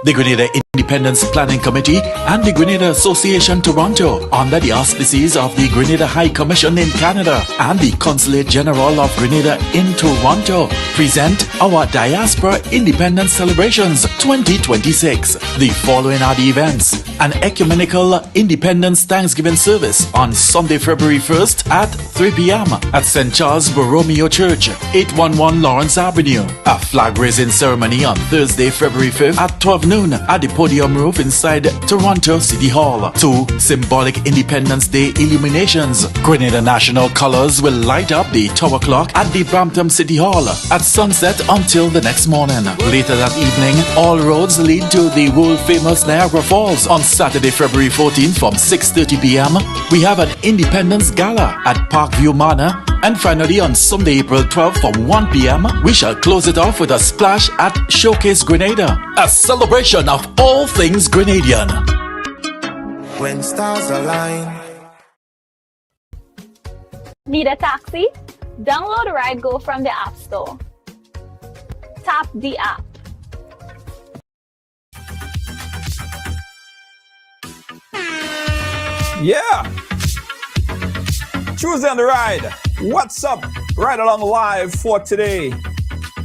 The Grenada Independence Planning Committee and the Grenada Association Toronto, under the auspices of the Grenada High Commission in Canada and the Consulate General of Grenada in Toronto, present our Diaspora Independence Celebrations 2026. The following are the events: an ecumenical Independence Thanksgiving service on Sunday, February 1st at 3 p.m. at St. Charles Borromeo Church, 811 Lawrence Avenue. A flag raising ceremony on Thursday, February 5th at 12 noon at the podium roof inside Toronto City Hall. 2 symbolic Independence Day illuminations. Grenada national colors will light up the tower clock at the Brampton City Hall at sunset until the next morning. Later that evening, all roads lead to the world-famous Niagara Falls. On Saturday, February 14th from 6:30 p.m., we have an Independence Gala at Parkview Manor. And finally, on Sunday, April 12th from 1 p.m., we shall close it off with a splash at Showcase Grenada, a celebration of all things Grenadian. When stars align. Need a taxi? Download RideGo from the App Store. Tap the app. Yeah! Tuesday on the ride. What's up? Ride along live for today,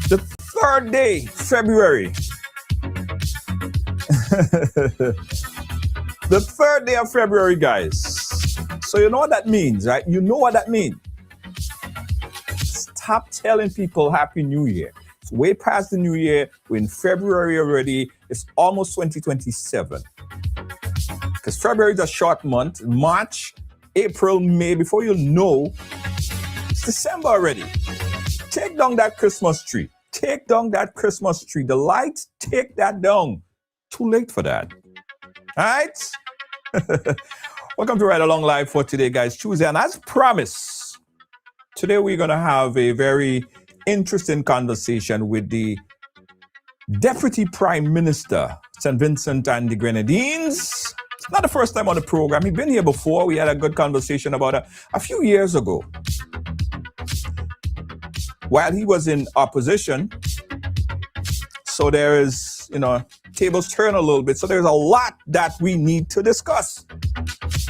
the 3rd day, February. The 3rd day of February, guys. So you know what that means, right? You know what that means. Stop telling people Happy New Year. It's way past the New Year. We're in February already. It's almost 2027. Because February is a short month. March, April, May, before you know, it's December already. Take down that Christmas tree. Take down that Christmas tree. The lights, take that down. Too late for that. All right? Welcome to Ride Along Live for today, guys. Tuesday. And as promised, today we're going to have a very interesting conversation with the Deputy Prime Minister, St. Vincent and the Grenadines. It's not the first time on the program. He's been here before. We had a good conversation about a few years ago. While he was in opposition, so there is, tables turn a little bit. So there's a lot that we need to discuss.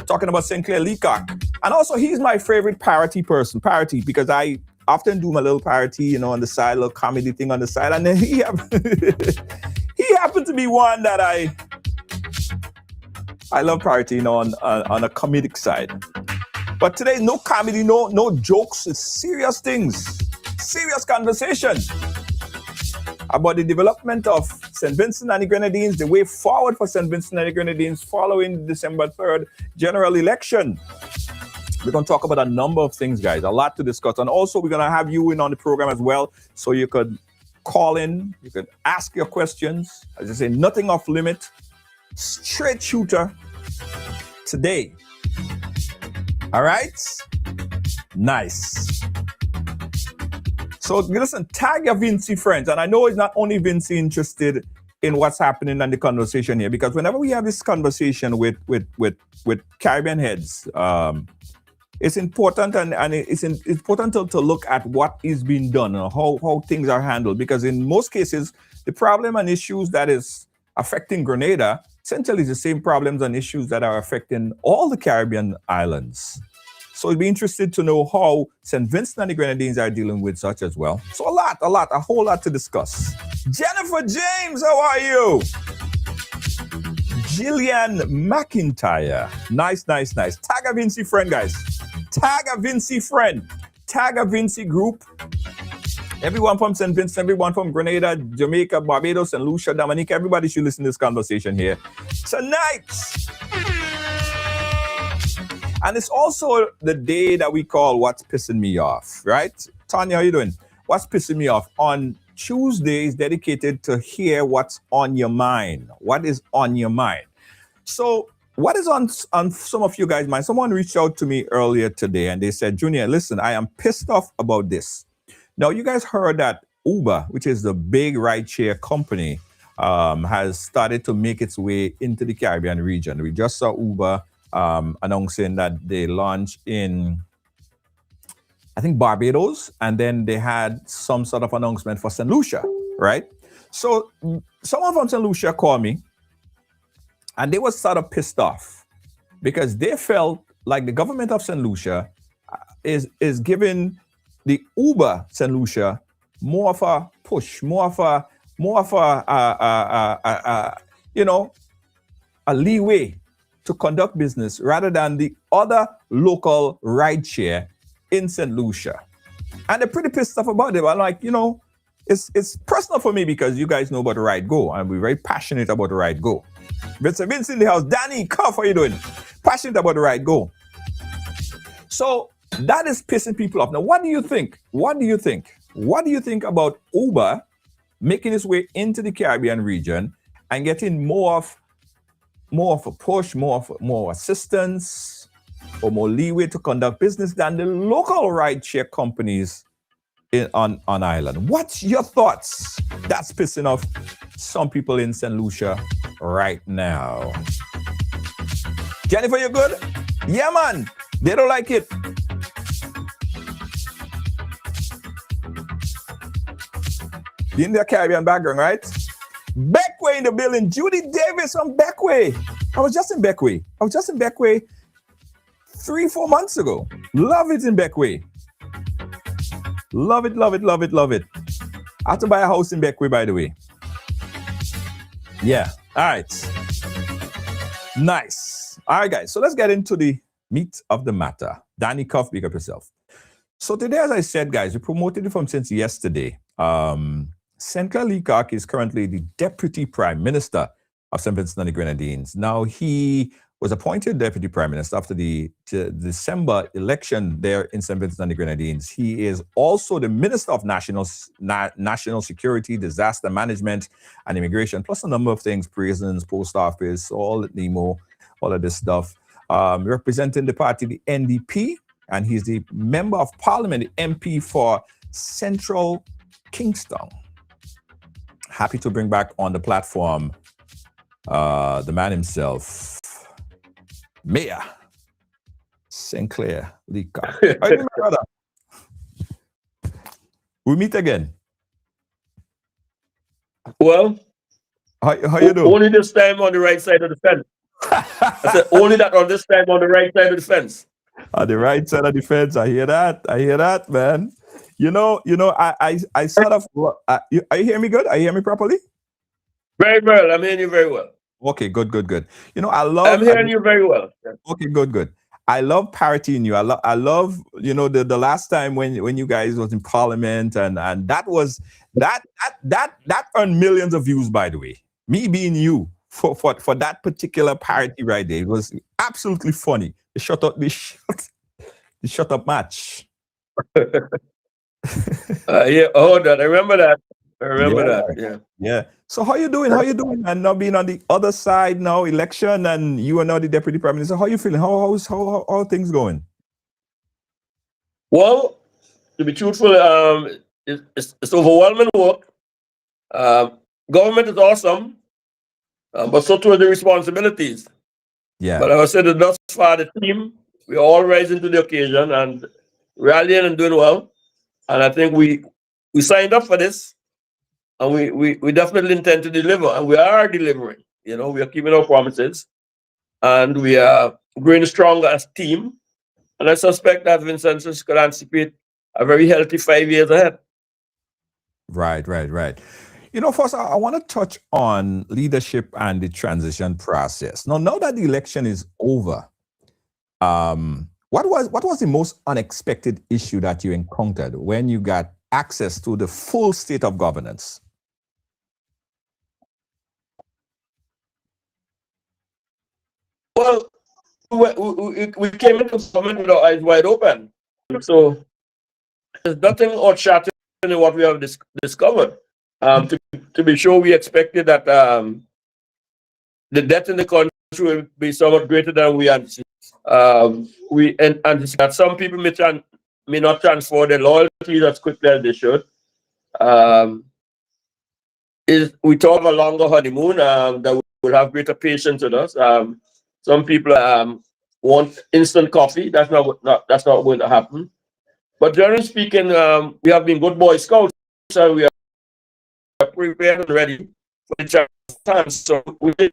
Talking about St. Clair Leacock. And also, he's my favorite parody person. Parody, because I often do my little parody, on the side, little comedy thing on the side. And then he happened to be one that I love parody, on a comedic side. But today, no comedy, no jokes. It's serious things. Serious conversation about the development of St. Vincent and the Grenadines, the way forward for St. Vincent and the Grenadines following the December 3rd general election. We're going to talk about a number of things, guys, a lot to discuss. And also, we're going to have you in on the program as well, so you could call in, you could ask your questions. As I say, nothing off limit, straight shooter today. All right? Nice. So listen, tag your Vinci friends. And I know it's not only Vinci interested in what's happening in the conversation here, because whenever we have this conversation with Caribbean heads, it's important, and it's important to look at what is being done and how things are handled, because in most cases the problem and issues that is affecting Grenada essentially is the same problems and issues that are affecting all the Caribbean islands. So we'd be interested to know how St. Vincent and the Grenadines are dealing with such as well. So a whole lot to discuss. Jennifer James, how are you? Gillian McIntyre. Nice. Tag a Vinci friend, guys. Tag a Vinci friend. Tag a Vinci group. Everyone from St. Vincent, everyone from Grenada, Jamaica, Barbados, and Lucia, Dominica, everybody should listen to this conversation here tonight. And it's also the day that we call What's Pissing Me Off, right? Tanya, how you doing? What's Pissing Me Off? On Tuesday is dedicated to hear what's on your mind. What is on your mind? So what is on some of you guys' mind? Someone reached out to me earlier today and they said, Junior, listen, I am pissed off about this. Now, you guys heard that Uber, which is the big rideshare company, has started to make its way into the Caribbean region. We just saw Uber announcing that they launched in, I think, Barbados, and then they had some sort of announcement for St. Lucia, right? So someone from St. Lucia called me, and they were sort of pissed off because they felt like the government of St. Lucia is giving the Uber St. Lucia more of a push, more of a leeway to conduct business rather than the other local rideshare in St. Lucia. And they're pretty pissed off about it. But I'm like, it's personal for me because you guys know about Ride Go, and we're very passionate about Ride Go. Vincent in the house. Danny, Cuff, how you doing? Passionate about Ride Go. So that is pissing people off. Now, what do you think? What do you think about Uber making its way into the Caribbean region and getting more of a push, more assistance, or more leeway to conduct business than the local rideshare companies on island? What's your thoughts? That's pissing off some people in St. Lucia right now. Jennifer, you good? Yeah, man. They don't like it. In the Caribbean background, right? Beckway in the building. Judy Davis from Beckway. I was just in Beckway 3-4 months ago. Love it in Beckway. Love it. I have to buy a house in Beckway, by the way. Yeah. All right. Nice. All right, guys. So let's get into the meat of the matter. Danny Cuff, pick up yourself. So today, as I said, guys, we promoted it from since yesterday. St. Clair Leacock is currently the Deputy Prime Minister of St. Vincent and the Grenadines. Now, he was appointed Deputy Prime Minister after the December election there in St. Vincent and the Grenadines. He is also the Minister of National Security, Disaster Management, and Immigration, plus a number of things, prisons, post office, all at NEMO, all of this stuff. Representing the party, the NDP, and he's the Member of Parliament, the MP for Central Kingston. Happy to bring back on the platform the man himself, Mayor St. Clair Leacock. How you doing, my brother? We meet again. Well, how you doing? Only this time on the right side of the fence. I said only that on this time on the right side of the fence. On the right side of the fence. I hear that, man. I sort of. Are you hearing me good? Are you hearing me properly? Very well. I'm hearing you very well. Okay, good. I'm hearing you very well. Okay, good. I love parity in you. I love the last time when you guys was in Parliament and that was that earned millions of views, by the way. Me being you for that particular parity right there. It was absolutely funny. The shut up match. Yeah, that. I remember that. Yeah. So how you doing? And now being on the other side now, election, and you are now the Deputy Prime Minister. How you feeling? How are things going? Well, to be truthful, it's overwhelming work. Government is awesome, but so too are the responsibilities. Yeah. But I would say that thus far the team we're all rising to the occasion and rallying and doing well. And I think we signed up for this, and we definitely intend to deliver, and we are delivering. You know, we are keeping our promises, and we are growing stronger as a team. And I suspect that Vincent could anticipate a very healthy 5 years ahead. Right, right, right. You know, first, I want to touch on leadership and the transition process. Now that the election is over, what was the most unexpected issue that you encountered when you got access to the full state of governance? Well, we came into government with our eyes wide open. So there's nothing earth-shattering in what we have discovered. To be sure, we expected that the debt in the country will be somewhat greater than we anticipated. We anticipate that some people may not transfer their loyalties as quickly as they should. Um, we talk of a longer honeymoon that will have greater patience with us. Some people want instant coffee. That's not going to happen. But generally speaking, we have been good Boy Scouts, and we are prepared and ready for the chance. So we did.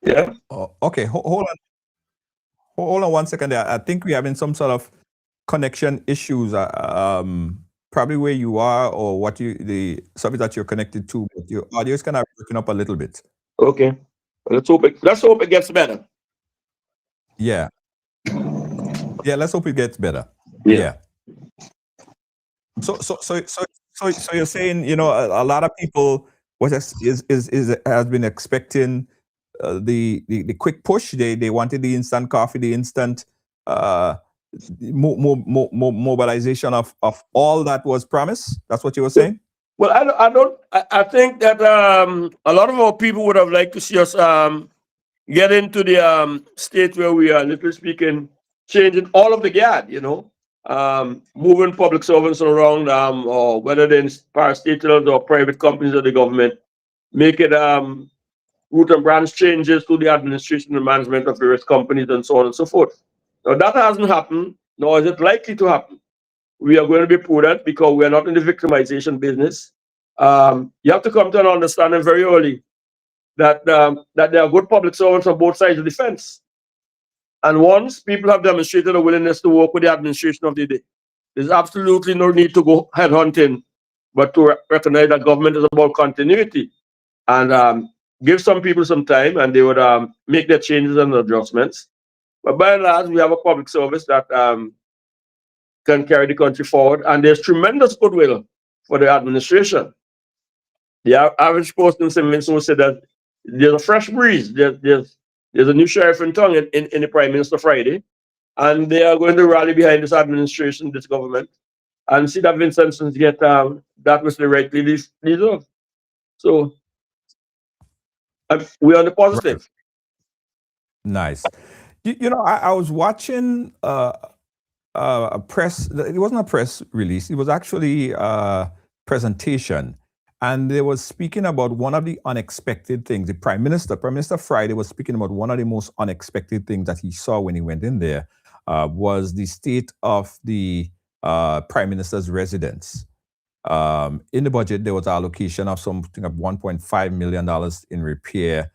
Yeah. Oh, okay, hold on 1 second there. I think we're having some sort of connection issues. Probably where you are or the service that you're connected to, but your audio is kind of breaking up a little bit. Okay. Let's hope it gets better. Yeah. Yeah, let's hope it gets better. Yeah. So you're saying, you know, a lot of people has been expecting the quick push. They wanted the instant coffee, the instant mobilization of all that was promised. That's what you were saying? Well, I think that a lot of our people would have liked to see us get into the state where we are, literally speaking, changing all of the guard, you know, moving public servants around, or whether they're in parastatals or private companies or the government, make it root and branch changes to the administration and management of various companies and so on and so forth. Now, that hasn't happened, nor is it likely to happen. We are going to be prudent because we are not in the victimization business. You have to come to an understanding very early that there are good public servants on both sides of the fence. And once people have demonstrated a willingness to work with the administration of the day, there's absolutely no need to go headhunting, but to recognize that government is about continuity and give some people some time and they would make their changes and adjustments. But by and large, we have a public service that can carry the country forward, and there's tremendous goodwill for the administration. The average person in St. Vincent will say that there's a fresh breeze. There's a new sheriff in town in the Prime Minister Friday, and they are going to rally behind this administration, this government, and see that Vincent get that which they rightly deserve. So we're on the positive. Nice. You know, I was watching a press. It wasn't a press release. It was actually a presentation, and they was speaking about one of the unexpected things. The Prime Minister Friday, was speaking about one of the most unexpected things that he saw when he went in there. Was the state of the Prime Minister's residence. In the budget, there was allocation of something of $1.5 million in repair.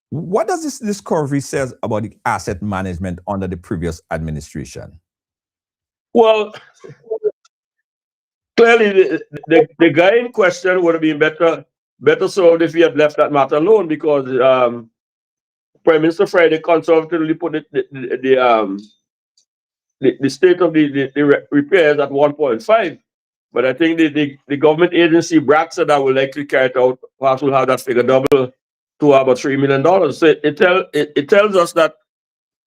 What does this discovery says about the asset management under the previous administration? Well, clearly, the guy in question would have been better served if he had left that matter alone, because Prime Minister Friday conservatively put the state of the repairs at 1.5. But I think the government agency brags that will likely carry it out. Perhaps will have that figure double to about $3 million. So it tells us that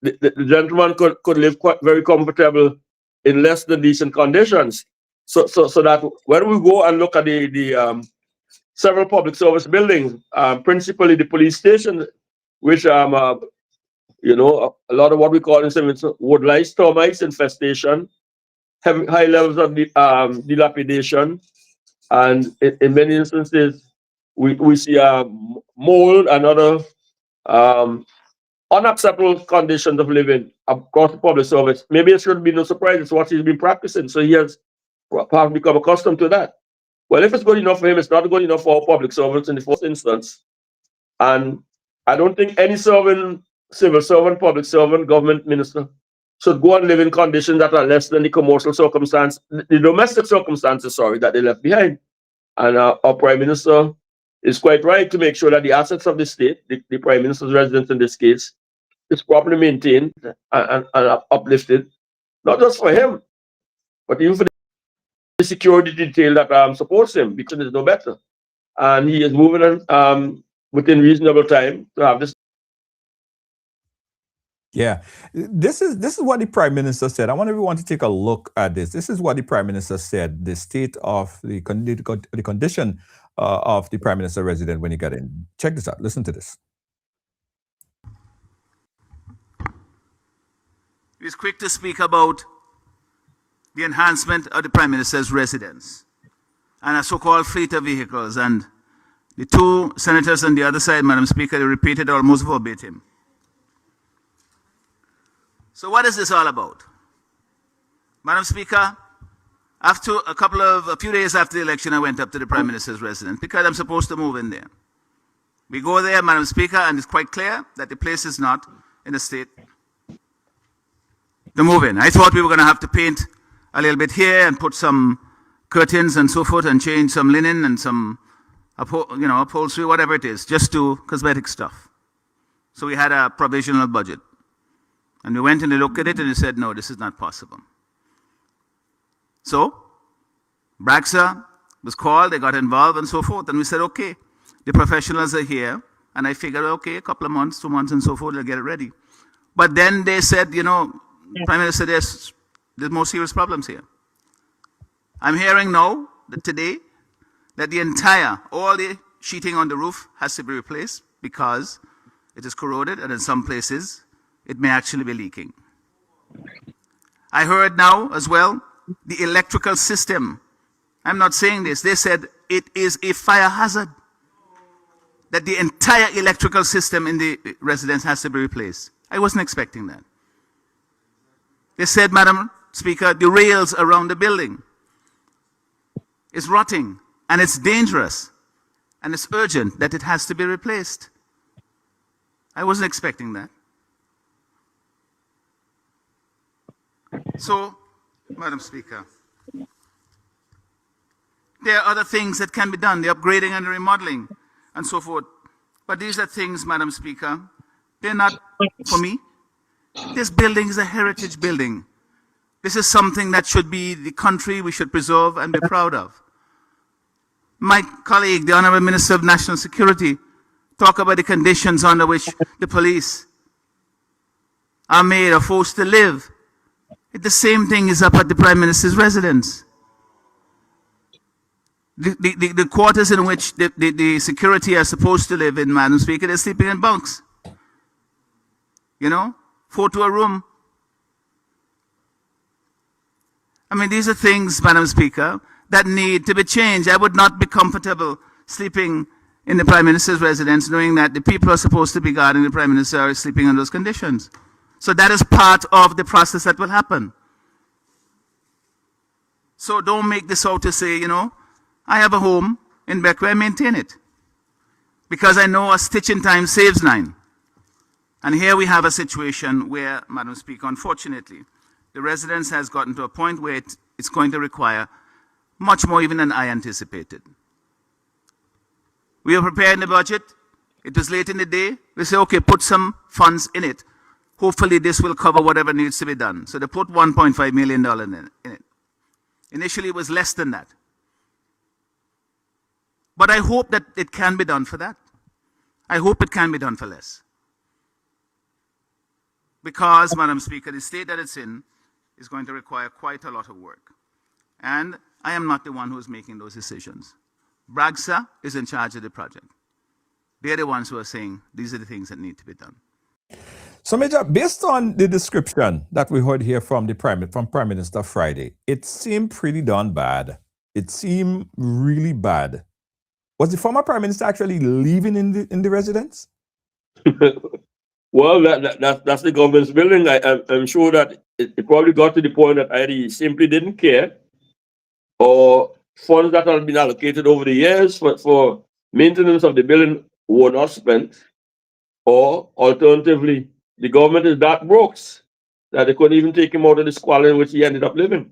the gentleman could live very comfortable in less than decent conditions. So that when we go and look at the several public service buildings, principally the police station, which you know, a lot of what we call in wood lice, termites infestation, high levels of dilapidation, and in many instances we see mold and other Um, Unacceptable conditions of living across the public service. Maybe it shouldn't be no surprise. It's what he's been practicing. So he has perhaps become accustomed to that. Well, if it's good enough for him, it's not good enough for our public servants in the first instance. And I don't think any civil servant, public servant, government minister should go and live in conditions that are less than the commercial circumstance, the domestic circumstances, sorry, that they left behind. And our Prime Minister is quite right to make sure that the assets of the state, the Prime Minister's residence in this case, is properly maintained and uplifted, not just for him, but even for the security detail that supports him, because there's no better. And he is moving on within reasonable time to have this. Yeah, this is what the Prime Minister said. I want everyone to take a look at this. This is what the Prime Minister said, the state of the condition of the Prime Minister resident when he got in. Check this out. Listen to this. He was quick to speak about the enhancement of the Prime Minister's residence and a so-called fleet of vehicles. And the two senators on the other side, Madam Speaker, they repeated almost verbatim. So what is this all about? Madam Speaker, after a few days after the election, I went up to the Prime Minister's residence because I'm supposed to move in there. We go there, Madam Speaker, and it's quite clear that the place is not in a state to move in. I thought we were going to have to paint a little bit here and put some curtains and so forth and change some linen and some upholstery, whatever it is, just do cosmetic stuff. So we had a provisional budget. And we went and we looked at it and we said, no, this is not possible. So, Braxa was called, they got involved and so forth. And we said, okay, the professionals are here. And I figured, okay, a couple of months, 2 months and so forth, they'll get it ready. But then they said, Prime Minister, there's more serious problems here. I'm hearing now, today, that all the sheeting on the roof has to be replaced because it is corroded and in some places, it may actually be leaking. I heard now as well, the electrical system. I'm not saying this. They said it is a fire hazard. That the entire electrical system in the residence has to be replaced. I wasn't expecting that. They said, Madam Speaker, the rails around the building is rotting and it's dangerous and it's urgent that it has to be replaced. I wasn't expecting that. So, Madam Speaker, there are other things that can be done, the upgrading and the remodeling and so forth. But these are things, Madam Speaker, they're not for me. This building is a heritage building. This is something that should be the country we should preserve and be proud of. My colleague, the Honorable Minister of National Security, talk about the conditions under which the police are made or forced to live. The same thing is up at the Prime Minister's residence. The quarters in which the security are supposed to live in, Madam Speaker, they're sleeping in bunks. 4 to a room. I mean, these are things, Madam Speaker, that need to be changed. I would not be comfortable sleeping in the Prime Minister's residence knowing that the people are supposed to be guarding the Prime Minister are sleeping in those conditions. So that is part of the process that will happen. So don't make this out to say, I have a home in Beckway, I maintain it. Because I know a stitch in time saves 9. And here we have a situation where, Madam Speaker, unfortunately, the residence has gotten to a point where it's going to require much more even than I anticipated. We are preparing the budget. It was late in the day. We say, okay, put some funds in it. Hopefully this will cover whatever needs to be done. So they put $1.5 million in it. Initially it was less than that. But I hope that it can be done for that. I hope it can be done for less. Because, Madam Speaker, the state that it's in is going to require quite a lot of work. And I am not the one who is making those decisions. Braxa is in charge of the project. They're the ones who are saying these are the things that need to be done. So, Major, based on the description that we heard here from Prime Minister Friday, it seemed pretty darn bad. It seemed really bad. Was the former Prime Minister actually living in the residence? Well, that's the government's building. I'm sure that it probably got to the point that either he simply didn't care, or funds that had been allocated over the years for maintenance of the building were not spent, or alternatively, the government is that broke that they couldn't even take him out of the squalor in which he ended up living.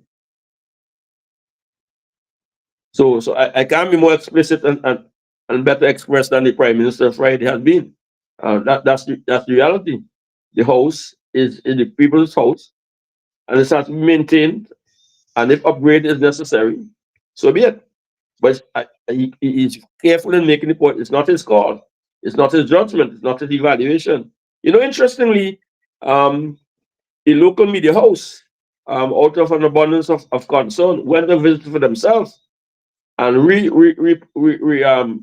So I can't be more explicit and better expressed than the Prime Minister Friday has been. That's the reality. The house is the people's house, and it has to be maintained. And if upgrade is necessary, so be it. But he is careful in making the point. It's not his call. It's not his judgment. It's not his evaluation. Interestingly, the local media house, out of an abundance of concern, went and visited for themselves and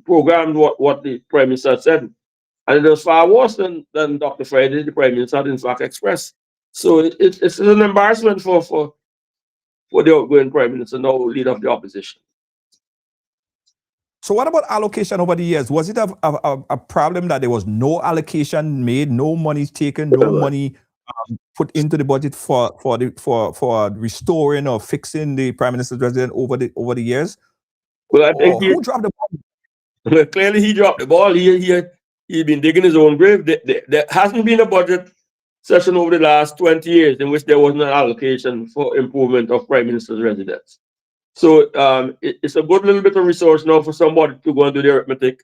programmed what the Prime Minister said. And it was far worse than Dr. Friday, the Prime Minister, had in fact expressed. So it's an embarrassment for the outgoing Prime Minister, now leader of the opposition. So what about allocation over the years? Was it a problem that there was no allocation made, no money taken, no money put into the budget for restoring or fixing the Prime Minister's residence over the years? Well, I think who dropped the ball? Well, clearly he dropped the ball. He's been digging his own grave. There hasn't been a budget session over the last 20 years in which there wasn't an allocation for improvement of Prime Minister's residence. So it's a good little bit of resource now for somebody to go and do the arithmetic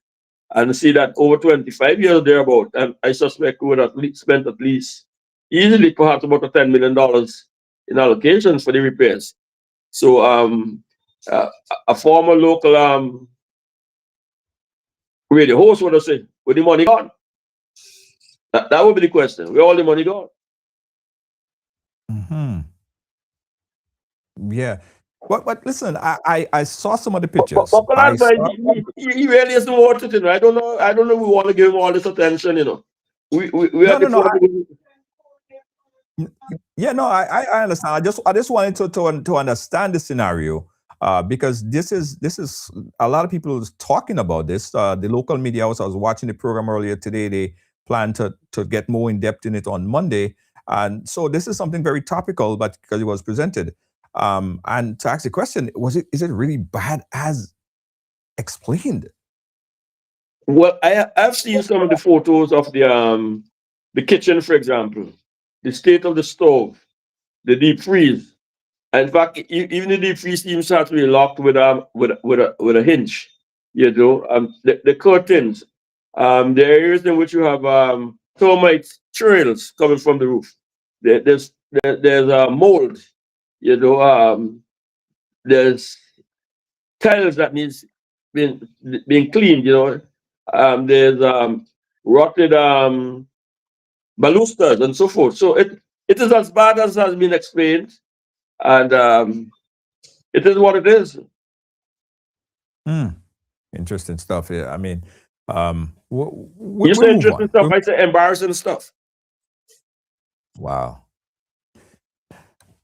and see that over 25 years thereabout, and I suspect we would have spent at least easily perhaps about $10 million in allocations for the repairs. So a former local radio host would have said, where the money gone? That would be the question. Where all the money gone? Mm-hmm. Yeah. But listen, I saw some of the pictures. He really isn't worth it. I don't know. We want to give him all this attention. We I understand. I just wanted to understand the scenario, because this is a lot of people talking about this. The local media house, I was watching the program earlier today. They plan to get more in depth in it on Monday, and so this is something very topical, but because it was presented. And to ask the question, is it really bad as explained? Well, I've seen some of the photos of the kitchen, for example, the state of the stove, the deep freeze. In fact, even the deep freeze seems to have to be locked with a hinge. The curtains, the areas in which you have termite trails coming from the roof. There's mold. There's tiles that needs being cleaned. There's rotted balusters and so forth. So it is as bad as has been explained, and it is what it is. Interesting stuff. Yeah, I mean, you say interesting stuff. I say embarrassing stuff. Wow.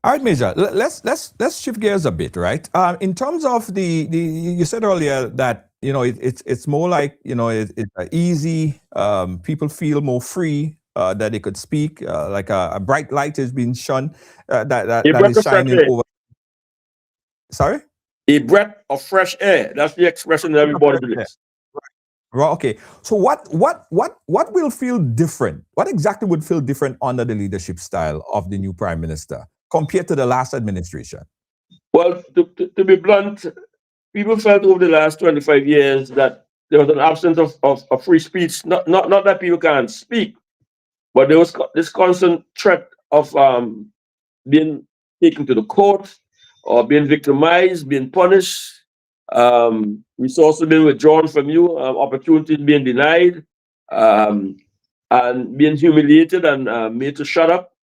All right, Major. Let's shift gears a bit, right? In terms of you said earlier that it's more like it's easy. People feel more free that they could speak. Like a bright light has been shone that is shining over. Sorry. A breath of fresh air. That's the expression that everybody believes. Right. Okay. So what will feel different? What exactly would feel different under the leadership style of the new Prime Minister compared to the last administration? Well, to be blunt, people felt over the last 25 years that there was an absence of free speech. Not that people can't speak, but there was this constant threat of being taken to the court or being victimized, being punished, resources being withdrawn from you, opportunities being denied, and being humiliated and made to shut up,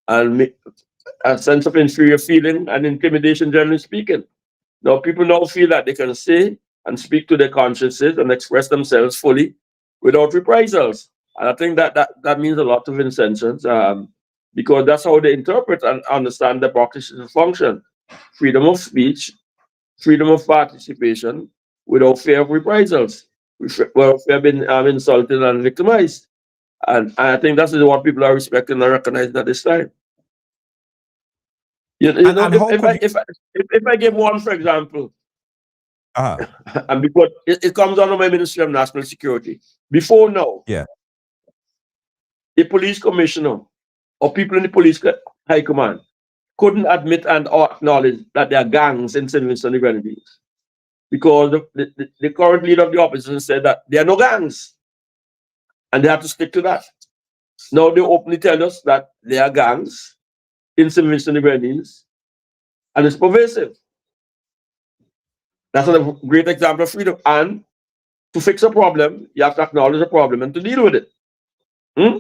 and a sense of inferior feeling and intimidation, generally speaking. Now, people now feel that they can say and speak to their consciences and express themselves fully without reprisals. And I think that means a lot to Vincentians, because that's how they interpret and understand democracy's function. Freedom of speech, freedom of participation without fear of reprisals, without fear of being insulted and victimized. And I think that's what people are respecting and recognizing at this time. You know, And how could you? if I give one, for example, Uh, and because it comes under my Ministry of National Security. Before now, yeah. the police commissioner or people in the police high command couldn't admit and or acknowledge that there are gangs in St. Vincent and the Grenadines because the current leader of the opposition said that there are no gangs and they have to stick to that. Now they openly tell us that there are gangs in St. Vincent and the Grenadines and it's pervasive. That's a great example of freedom. And to fix a problem, you have to acknowledge a problem and to deal with it. Hmm?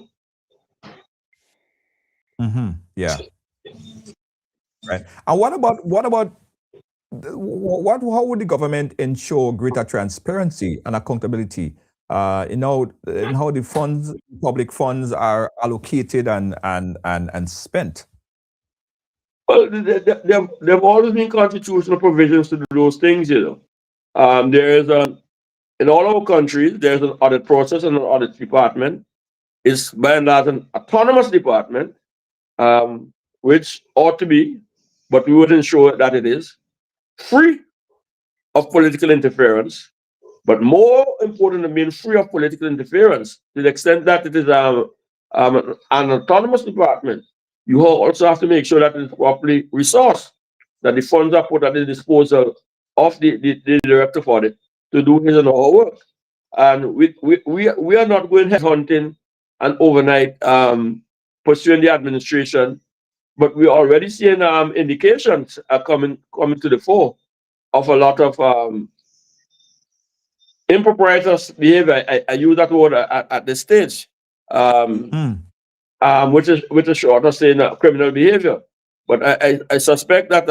Yeah. Right. And what how would the government ensure greater transparency and accountability in how the funds, public funds, are allocated and spent? Well, there have always been constitutional provisions to do those things, you know. There is in all our countries, there's an audit process and an audit department. It's by and large an autonomous department, which ought to be, but we would ensure that it is free of political interference. But more important than being free of political interference, to the extent that it is an autonomous department, you also have to make sure that it is properly resourced, that the funds are put at the disposal of the director for it to do his and our work. And we are not going hunting and overnight pursuing the administration, but we're already seeing indications are coming to the fore of a lot of improprietous behavior. I use that word at this stage, which is short of saying criminal behavior. But I suspect that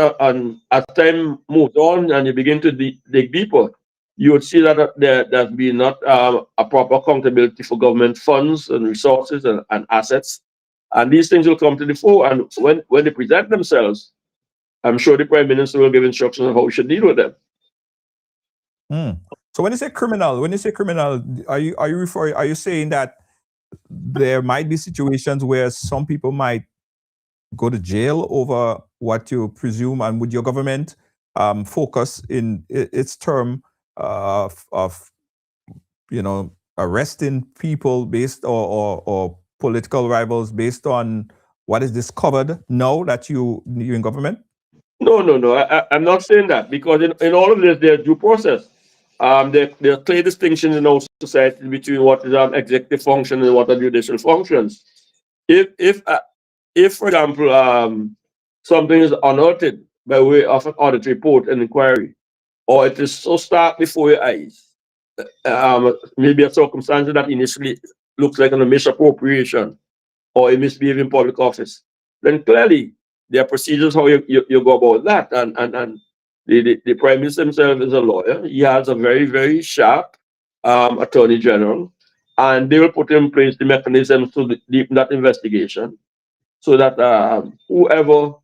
as time moves on and you begin to dig deeper, you would see that there's been not a proper accountability for government funds and resources and assets. And these things will come to the fore. And when they present themselves, I'm sure the Prime Minister will give instructions on how we should deal with them. So when you say criminal, are you saying that there might be situations where some people might go to jail over what you presume, and would your government focus in its term of arresting people based or political rivals based on what is discovered now that you're in government? No. I'm not saying that, because in all of this, there's due process. There are clear distinctions in our society between what is executive function and what are judicial functions. If for example, something is unearthed by way of an audit report and inquiry, or it is so stark before your eyes, maybe a circumstance that initially looks like a misappropriation or a misbehavior in public office, then clearly there are procedures how you go about that. And the Prime Minister himself is a lawyer. He has a very, very sharp Attorney General, and they will put in place the mechanisms to deepen that investigation so that whoever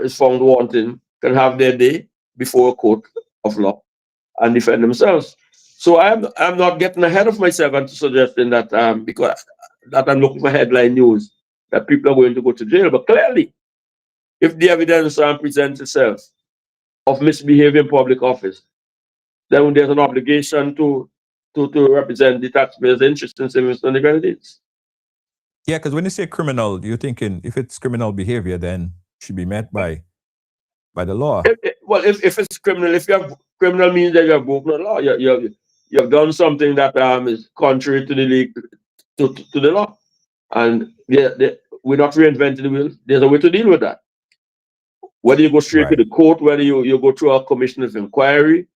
is found wanting can have their day before a court of law and defend themselves. So I'm not getting ahead of myself and suggesting that because that I'm looking for headline news that people are going to go to jail. But clearly, if the evidence presents itself of misbehavior in public office, then there's an obligation to represent the taxpayers' interest in civil and the Grenadines. Yeah, because when you say criminal, you're thinking if it's criminal behavior, then it should be met by the law. If it's criminal, if you have criminal means that you have broken the law, you have done something that is contrary to the league, to the law, and we're not reinventing the wheel. There's a way to deal with that. Whether you go straight to the court, whether you go through a commission of inquiry,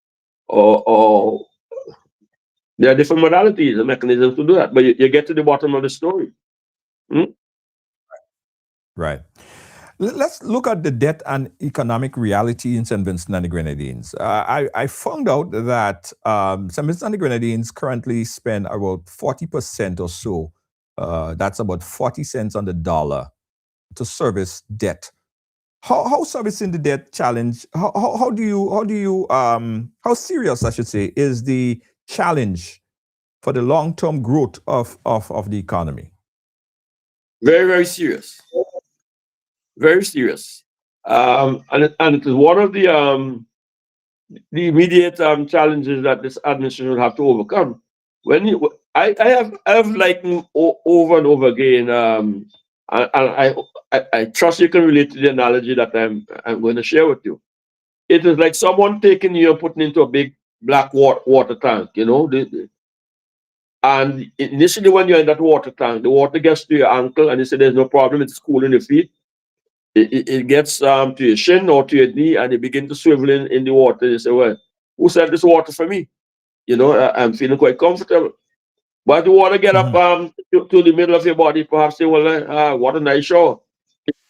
or there are different modalities and mechanisms to do that. But you get to the bottom of the story. Right. Let's look at the debt and economic reality in St. Vincent and the Grenadines. I found out that St. Vincent and the Grenadines currently spend about 40% or so. That's about 40 cents on the dollar to service debt. How servicing the debt challenge? How serious, I should say, is the challenge for the long-term growth of the economy? Very, very serious. Very serious. And it is one of the immediate challenges that this administration will have to overcome. When you, I have like over and over again, I trust you can relate to the analogy that I'm going to share with you. It is like someone taking you and putting into a big black water tank, you know. And initially, when you're in that water tank, the water gets to your ankle, and you say there's no problem, it's cool in your feet. It gets to your shin or to your knee, and you begin to swivel in the water. You say, well, who said this water for me? You know, I'm feeling quite comfortable. But the water get up to the middle of your body, perhaps say, well, what a nice shower.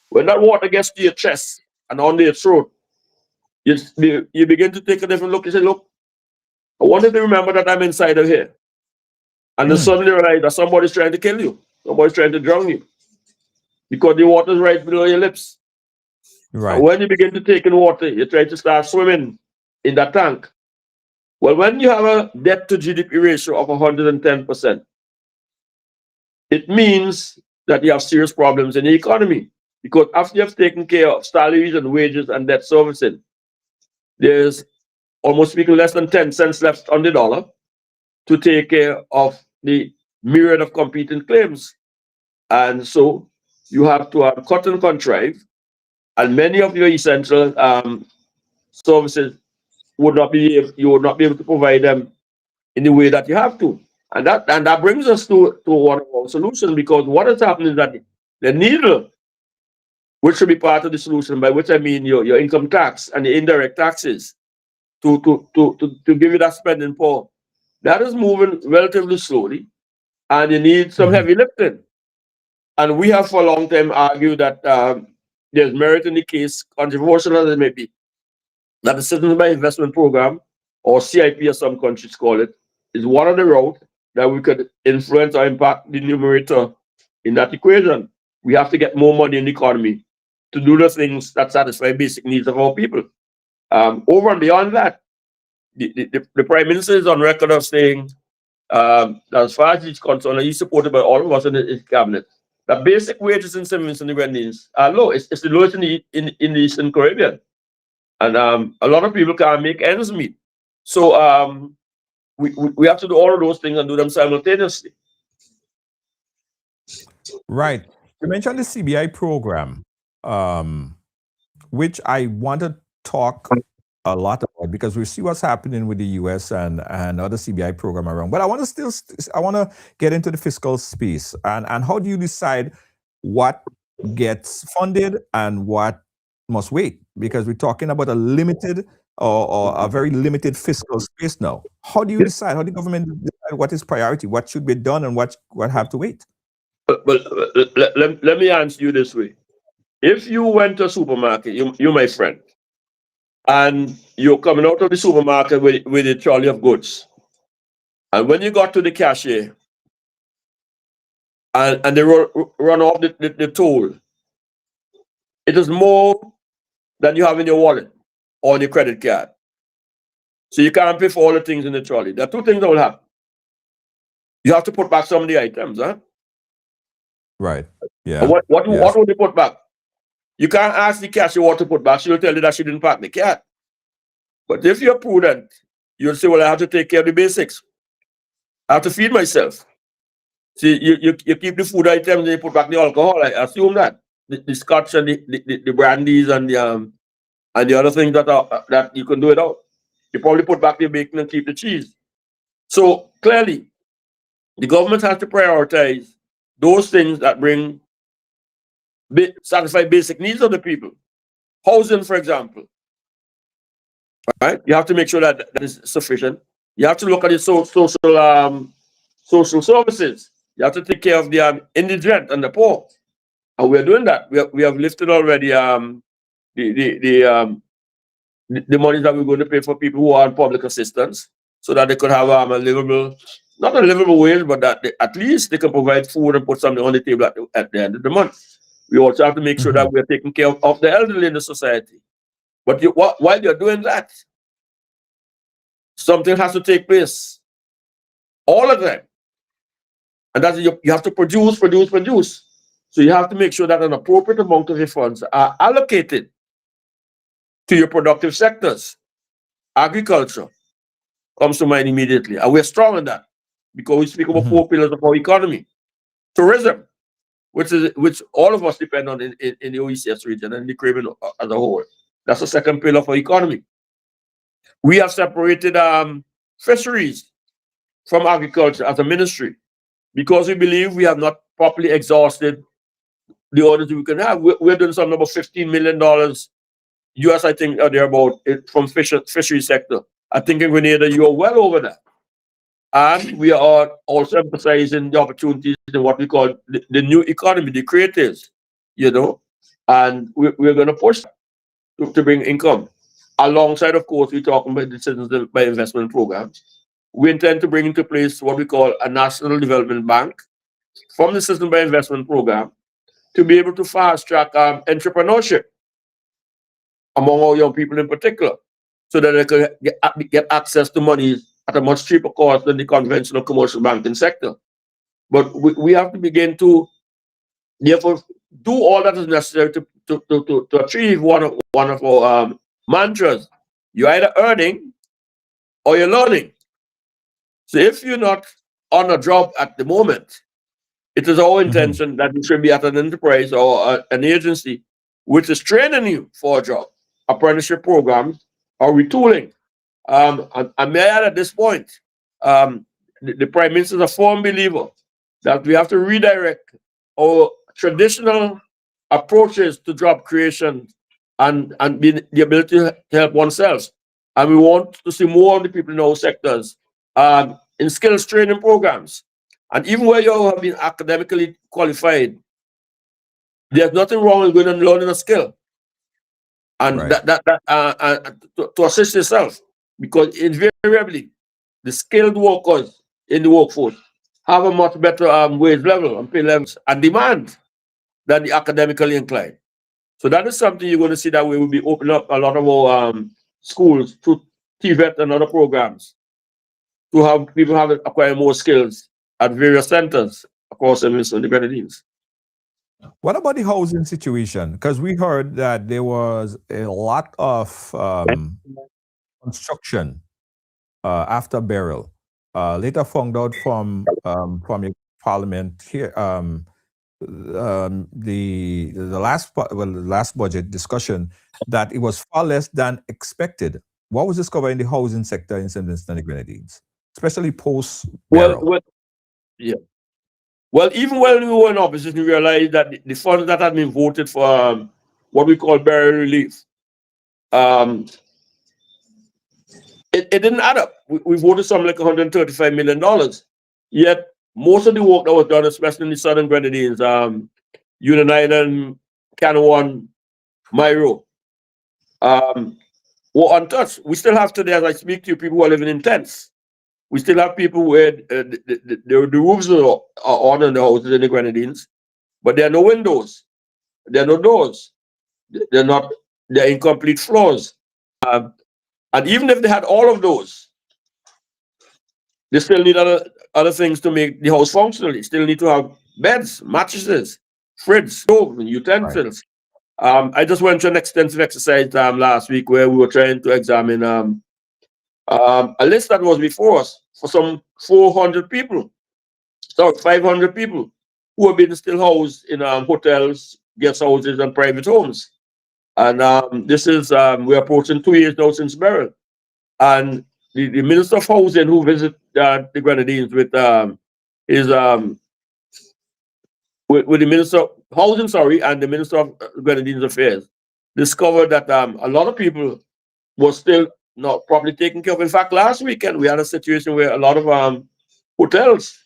When that water gets to your chest and under your throat, you begin to take a different look. You say, look, I wanted to remember that I'm inside of here. And then suddenly realize that somebody's trying to kill you. Somebody's trying to drown you. Because the water's right below your lips. Right. And when you begin to take in water, you try to start swimming in that tank. Well, when you have a debt to GDP ratio of 110%, it means that you have serious problems in the economy. Because after you have taken care of salaries and wages and debt servicing, there's almost speaking less than 10 cents left on the dollar to take care of the myriad of competing claims. And so you have to cut and contrive, and many of your essential services you would not be able to provide them in the way that you have to. And that brings us to one of our solutions, because what has happened is that the needle, which should be part of the solution, by which I mean your income tax and the indirect taxes, to give you that spending power, that is moving relatively slowly, and you need some heavy lifting. And we have for a long time argued that there's merit in the case, controversial as it may be, that the Citizens by Investment Program, or CIP as some countries call it, is one of the routes that we could influence or impact the numerator in that equation. We have to get more money in the economy to do the things that satisfy basic needs of our people. Over and beyond that, the Prime Minister is on record of saying, as far as he's concerned, and he's supported by all of us in his cabinet, that basic wages in St. Vincent and the Grenadines are low. It's the lowest in the Eastern Caribbean. And a lot of people can't make ends meet. So we have to do all of those things and do them simultaneously. Right. You mentioned the CBI program, which I want to talk a lot about, because we see what's happening with the US and other CBI program around. But I want to get into the fiscal space, and how do you decide what gets funded and what must wait? Because we're talking about a limited or a very limited fiscal space now. How do you decide? How do the government decide what is priority, what should be done, and what have to wait? But let me answer you this way. If you went to a supermarket, you my friend, and you're coming out of the supermarket with a trolley of goods, and when you got to the cashier, and they run off the toll, it is more than you have in your wallet or on your credit card. So you can't pay for all the things in the trolley. There are two things that will happen. You have to put back some of the items, huh? Right. Yeah. And what Yes. would they put back? You can't ask the cashier what to put back. She will tell you that she didn't pack the cat. But if you're prudent, you'll say, well, I have to take care of the basics. I have to feed myself. See, you keep the food items and you put back the alcohol. I assume that. The scotch and the brandies and the other things that you can do it out. You probably put back the bacon and keep the cheese. So clearly, the government has to prioritize those things that satisfy basic needs of the people. Housing, for example. Right? You have to make sure that is sufficient. You have to look at the social services. You have to take care of the indigent and the poor, and we're doing that. We have lifted already the money that we're going to pay for people who are on public assistance, so that they could have a livable, not a livable wage, but that at least they can provide food and put something on the table at the end of the month. We also have to make sure that we're taking care of the elderly in the society. But while you're doing that, something has to take place. All of them. And that's you have to produce. So you have to make sure that an appropriate amount of your funds are allocated to your productive sectors. Agriculture comes to mind immediately. And we're strong in that because we speak about 4 pillars of our economy. Tourism, which all of us depend on in the OECS region and the Caribbean as a whole. That's the second pillar of our economy. We have separated fisheries from agriculture as a ministry because we believe we have not properly exhausted the orders we can have. We're doing something about $15 million US, I think, they're about it from fishery sector. I think in Grenada, you are well over that. And we are also emphasizing the opportunities in what we call the new economy, the creatives, and we're going to push to bring income. Alongside, of course, we're talking about the Citizens by Investment programs. We intend to bring into place what we call a national development bank from the Citizens by Investment program to be able to fast track entrepreneurship among our young people in particular, so that they can get access to money at a much cheaper cost than the conventional commercial banking sector. But we have to begin to, therefore, do all that is necessary to achieve one of our mantras. You're either earning or you're learning. So if you're not on a job at the moment, it is our intention that you should be at an enterprise or an agency which is training you for a job, apprenticeship programs, or retooling. And may I add at this point, the Prime Minister is a firm believer that we have to redirect our traditional approaches to job creation and the ability to help oneself. And we want to see more of the people in our sectors in skills training programs. And even where you have been academically qualified, there's nothing wrong with going and learning a skill. And to assist yourself, because invariably the skilled workers in the workforce have a much better wage level and pay levels and demand than the academically inclined. So that is something you're going to see that we will be opening up a lot of our schools through TVET and other programs to have people have acquire more skills at various centers across the Grenadines. What about the housing situation? Because we heard that there was a lot of construction after Beryl. Later found out from your parliament here, the last budget discussion, that it was far less than expected. What was discovered in the housing sector in St. Vincent and the Grenadines, especially post Beryl? Well, even when we were in opposition, we realized that the funds that had been voted for what we call burial relief, it didn't add up. We voted something like $135 million. Yet most of the work that was done, especially in the Southern Grenadines, Union Island, Canawan, Myro, were untouched. We still have today, as I speak to you, people who are living in tents. We still have people where the roofs are on in the houses in the Grenadines, but there are no windows, there are no doors, they're incomplete floors. And even if they had all of those, they still need other things to make the house functional. They still need to have beds, mattresses, fridge, stove, and utensils. I just went through an extensive exercise last week where we were trying to examine a list that was before us for some 400 people, sorry, 500 people who have been still housed in hotels, guest houses, and private homes. And this is, we're approaching 2 years now since Beryl. And the Minister of Housing who visited the Grenadines with with the Minister of Housing, and the Minister of Grenadines Affairs discovered that a lot of people were still not properly taken care of. In fact, last weekend we had a situation where a lot of hotels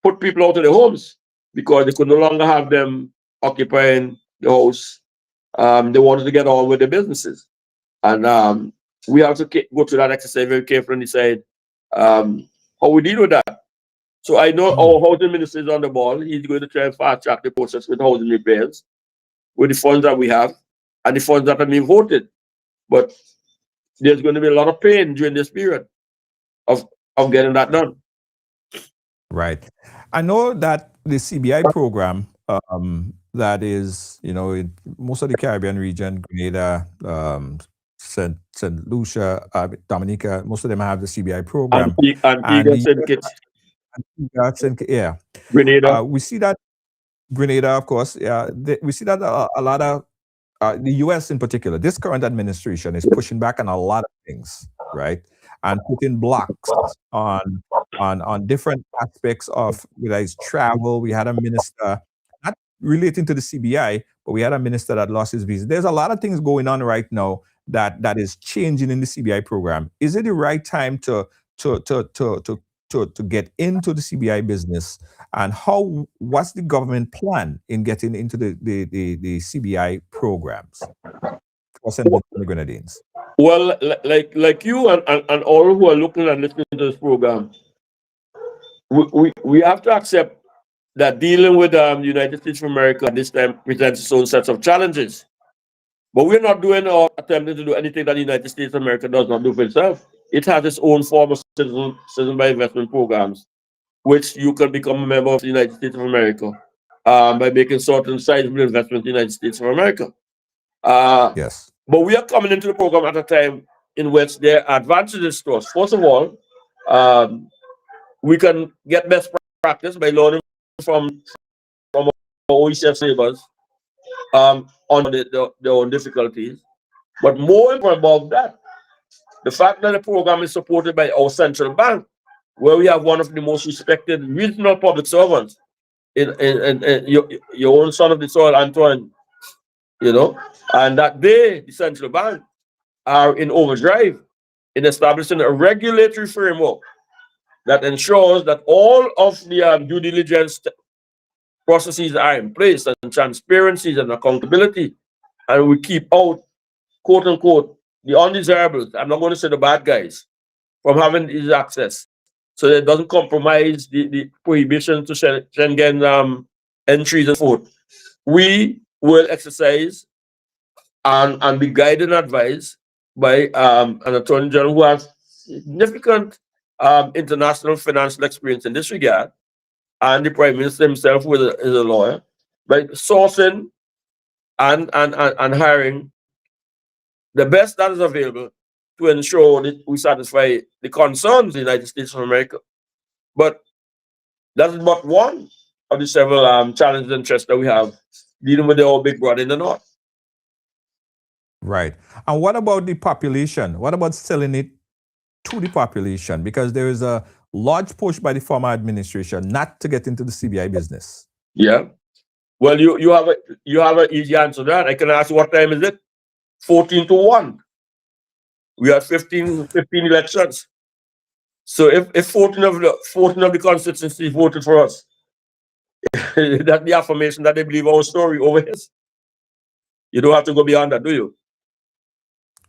put people out of their homes because they could no longer have them occupying the house. They wanted to get on with their businesses. And we have to go through that exercise very carefully and decide how we deal with that. So I know our housing minister is on the ball. He's going to try and fast track the process with housing repairs, with the funds that we have and the funds that have been voted. But there's going to be a lot of pain during this period of getting that done. Right. I know that the CBI program that is, most of the Caribbean region, Grenada, St. Lucia, Dominica, most of them have the CBI program. And Antigua, the St. Kitts, yeah, Grenada. we see that Grenada, of course, yeah, we see that a lot of the U.S. in particular, this current administration is pushing back on a lot of things, right, and putting blocks on different aspects of whether it's travel. We had a minister not relating to the CBI, but we had a minister that lost his visa. There's a lot of things going on right now that is changing in the CBI program. Is it the right time to get into the CBI business, and what's the government plan in getting into the CBI programs for St. Vincent and the Grenadines? Well, like you and all who are looking and listening to this program, we have to accept that dealing with the United States of America at this time presents its own sets of challenges. But we're not doing or attempting to do anything that the United States of America does not do for itself. It has its own form of citizen by investment programs, which you can become a member of the United States of America by making certain sizable investments in the United States of America. Yes. But we are coming into the program at a time in which there are advantages to us. First of all, we can get best practice by learning from our OECF neighbors on their own difficulties. But more important about that, the fact that the program is supported by our central bank, where we have one of the most respected regional public servants in your own son of the soil, Antoine, and that they, the central bank, are in overdrive in establishing a regulatory framework that ensures that all of the due diligence processes are in place, and transparency and accountability, and we keep out, quote unquote, the undesirables. I'm not going to say the bad guys from having these access, so that it doesn't compromise the prohibition to Schengen entries and forth. We will exercise and be guided and advised by an attorney general who has significant international financial experience in this regard, and the prime minister himself, who is a lawyer, by sourcing and hiring the best that is available to ensure that we satisfy the concerns of the United States of America. But that is but one of the several challenges and threats that we have dealing with the old big brother in the north. Right. And what about the population? What about selling it to the population? Because there is a large push by the former administration not to get into the CBI business. Yeah. Well, you have an easy answer to that. I can ask you, what time is it? 14-1. We have 15 elections. So if 14 of the constituency voted for us, that's the affirmation that they believe our story over here. You don't have to go beyond that, do you?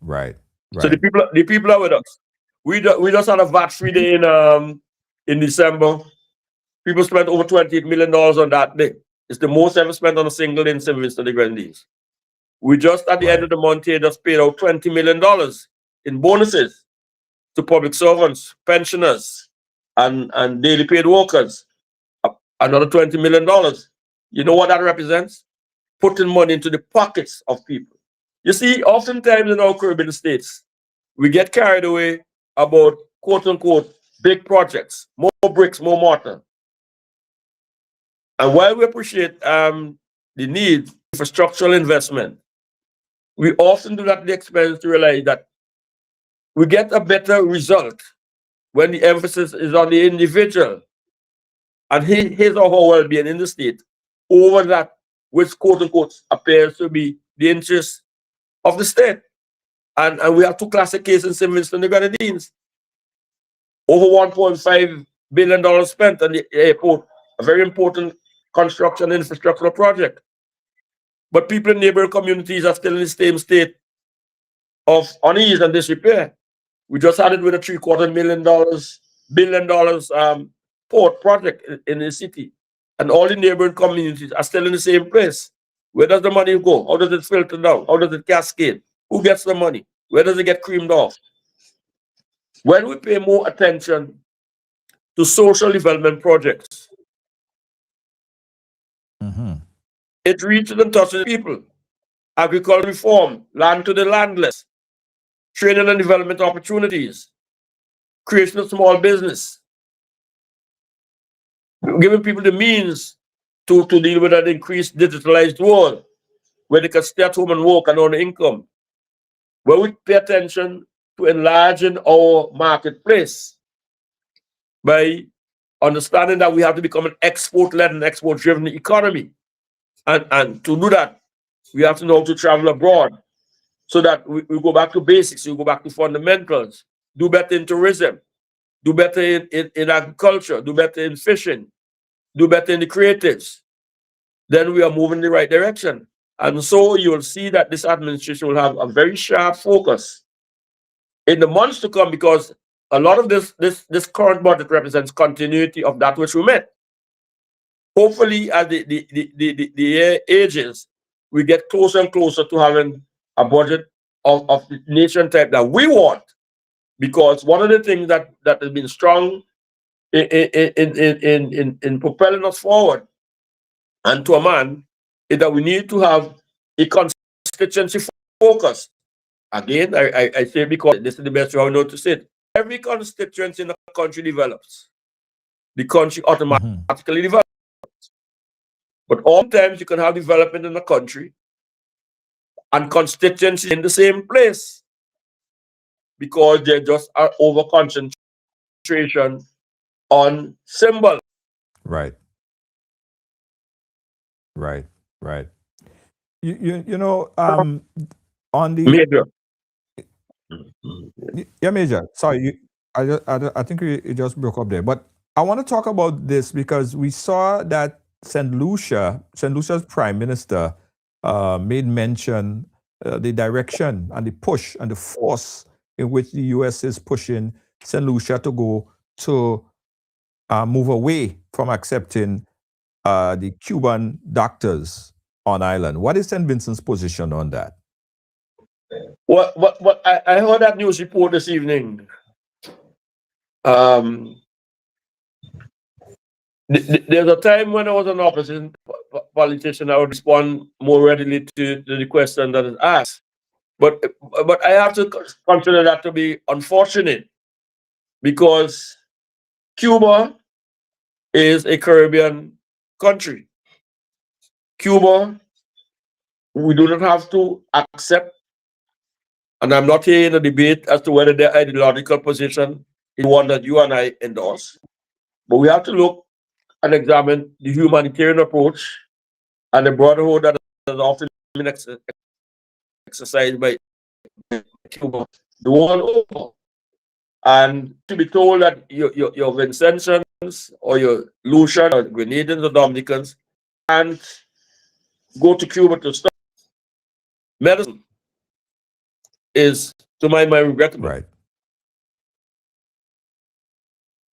Right. So the people are with us. We just had a VAT-free day in December. People spent over $28 million on that day. It's the most ever spent on a single day in St. Vincent and the Grenadines. We just at the end of the month here just paid out $20 million in bonuses to public servants, pensioners, and daily paid workers. Another $20 million. You know what that represents? Putting money into the pockets of people. You see, oftentimes in our Caribbean states, we get carried away about, quote unquote, big projects, more bricks, more mortar. And while we appreciate the need for structural investment, we often do not at the expense to realize that we get a better result when the emphasis is on the individual and his or her well-being in the state over that which, quote unquote, appears to be the interest of the state. And we have two classic cases in St. Vincent and the Grenadines. Over $1.5 billion spent on the airport, a very important construction infrastructural project. But people in neighboring communities are still in the same state of unease and disrepair. We just had it with a $750 million port project in the city. And all the neighboring communities are still in the same place. Where does the money go? How does it filter down? How does it cascade? Who gets the money? Where does it get creamed off? When we pay more attention to social development projects, it reaches and touches people. Agricultural reform, land to the landless, training and development opportunities, creation of small business, giving people the means to deal with an increased digitalized world where they can stay at home and work and earn income, where we pay attention to enlarging our marketplace by understanding that we have to become an export-led and export-driven economy. And to do that, we have to know how to travel abroad so that we go back to basics, we go back to fundamentals, do better in tourism, do better in agriculture, do better in fishing, do better in the creatives. Then we are moving in the right direction. And so you'll see that this administration will have a very sharp focus in the months to come, because a lot of this current budget represents continuity of that which we met. Hopefully, as the year ages, we get closer and closer to having a budget of the nation type that we want. Because one of the things that has been strong in propelling us forward and to a man is that we need to have a constituency focus. Again, I say because this is the best way I know to say it. Every constituency in the country develops. The country automatically develops. But oftentimes you can have development in the country and constituencies in the same place because they just are over concentration on symbols. Right. Right. Right. You know, on the Major. yeah, Major. Sorry, I think you just broke up there. But I want to talk about this because we saw that St. Lucia's Prime Minister made mention the direction and the push and the force in which the U.S. is pushing St. Lucia to go to move away from accepting the Cuban doctors on island. What is St. Vincent's position on that? What I heard that news report this evening. There's a time when I was an opposition politician, I would respond more readily to the question that is asked. But I have to consider that to be unfortunate because Cuba is a Caribbean country. Cuba, we do not have to accept, and I'm not here in a debate as to whether their ideological position is one that you and I endorse, but we have to look and examine the humanitarian approach and the brotherhood that has often been exercised by Cuba the world over. And to be told that your Vincentians or your Lucian or Grenadines or Dominicans can't go to Cuba to study medicine is, to my mind, regrettable. Right.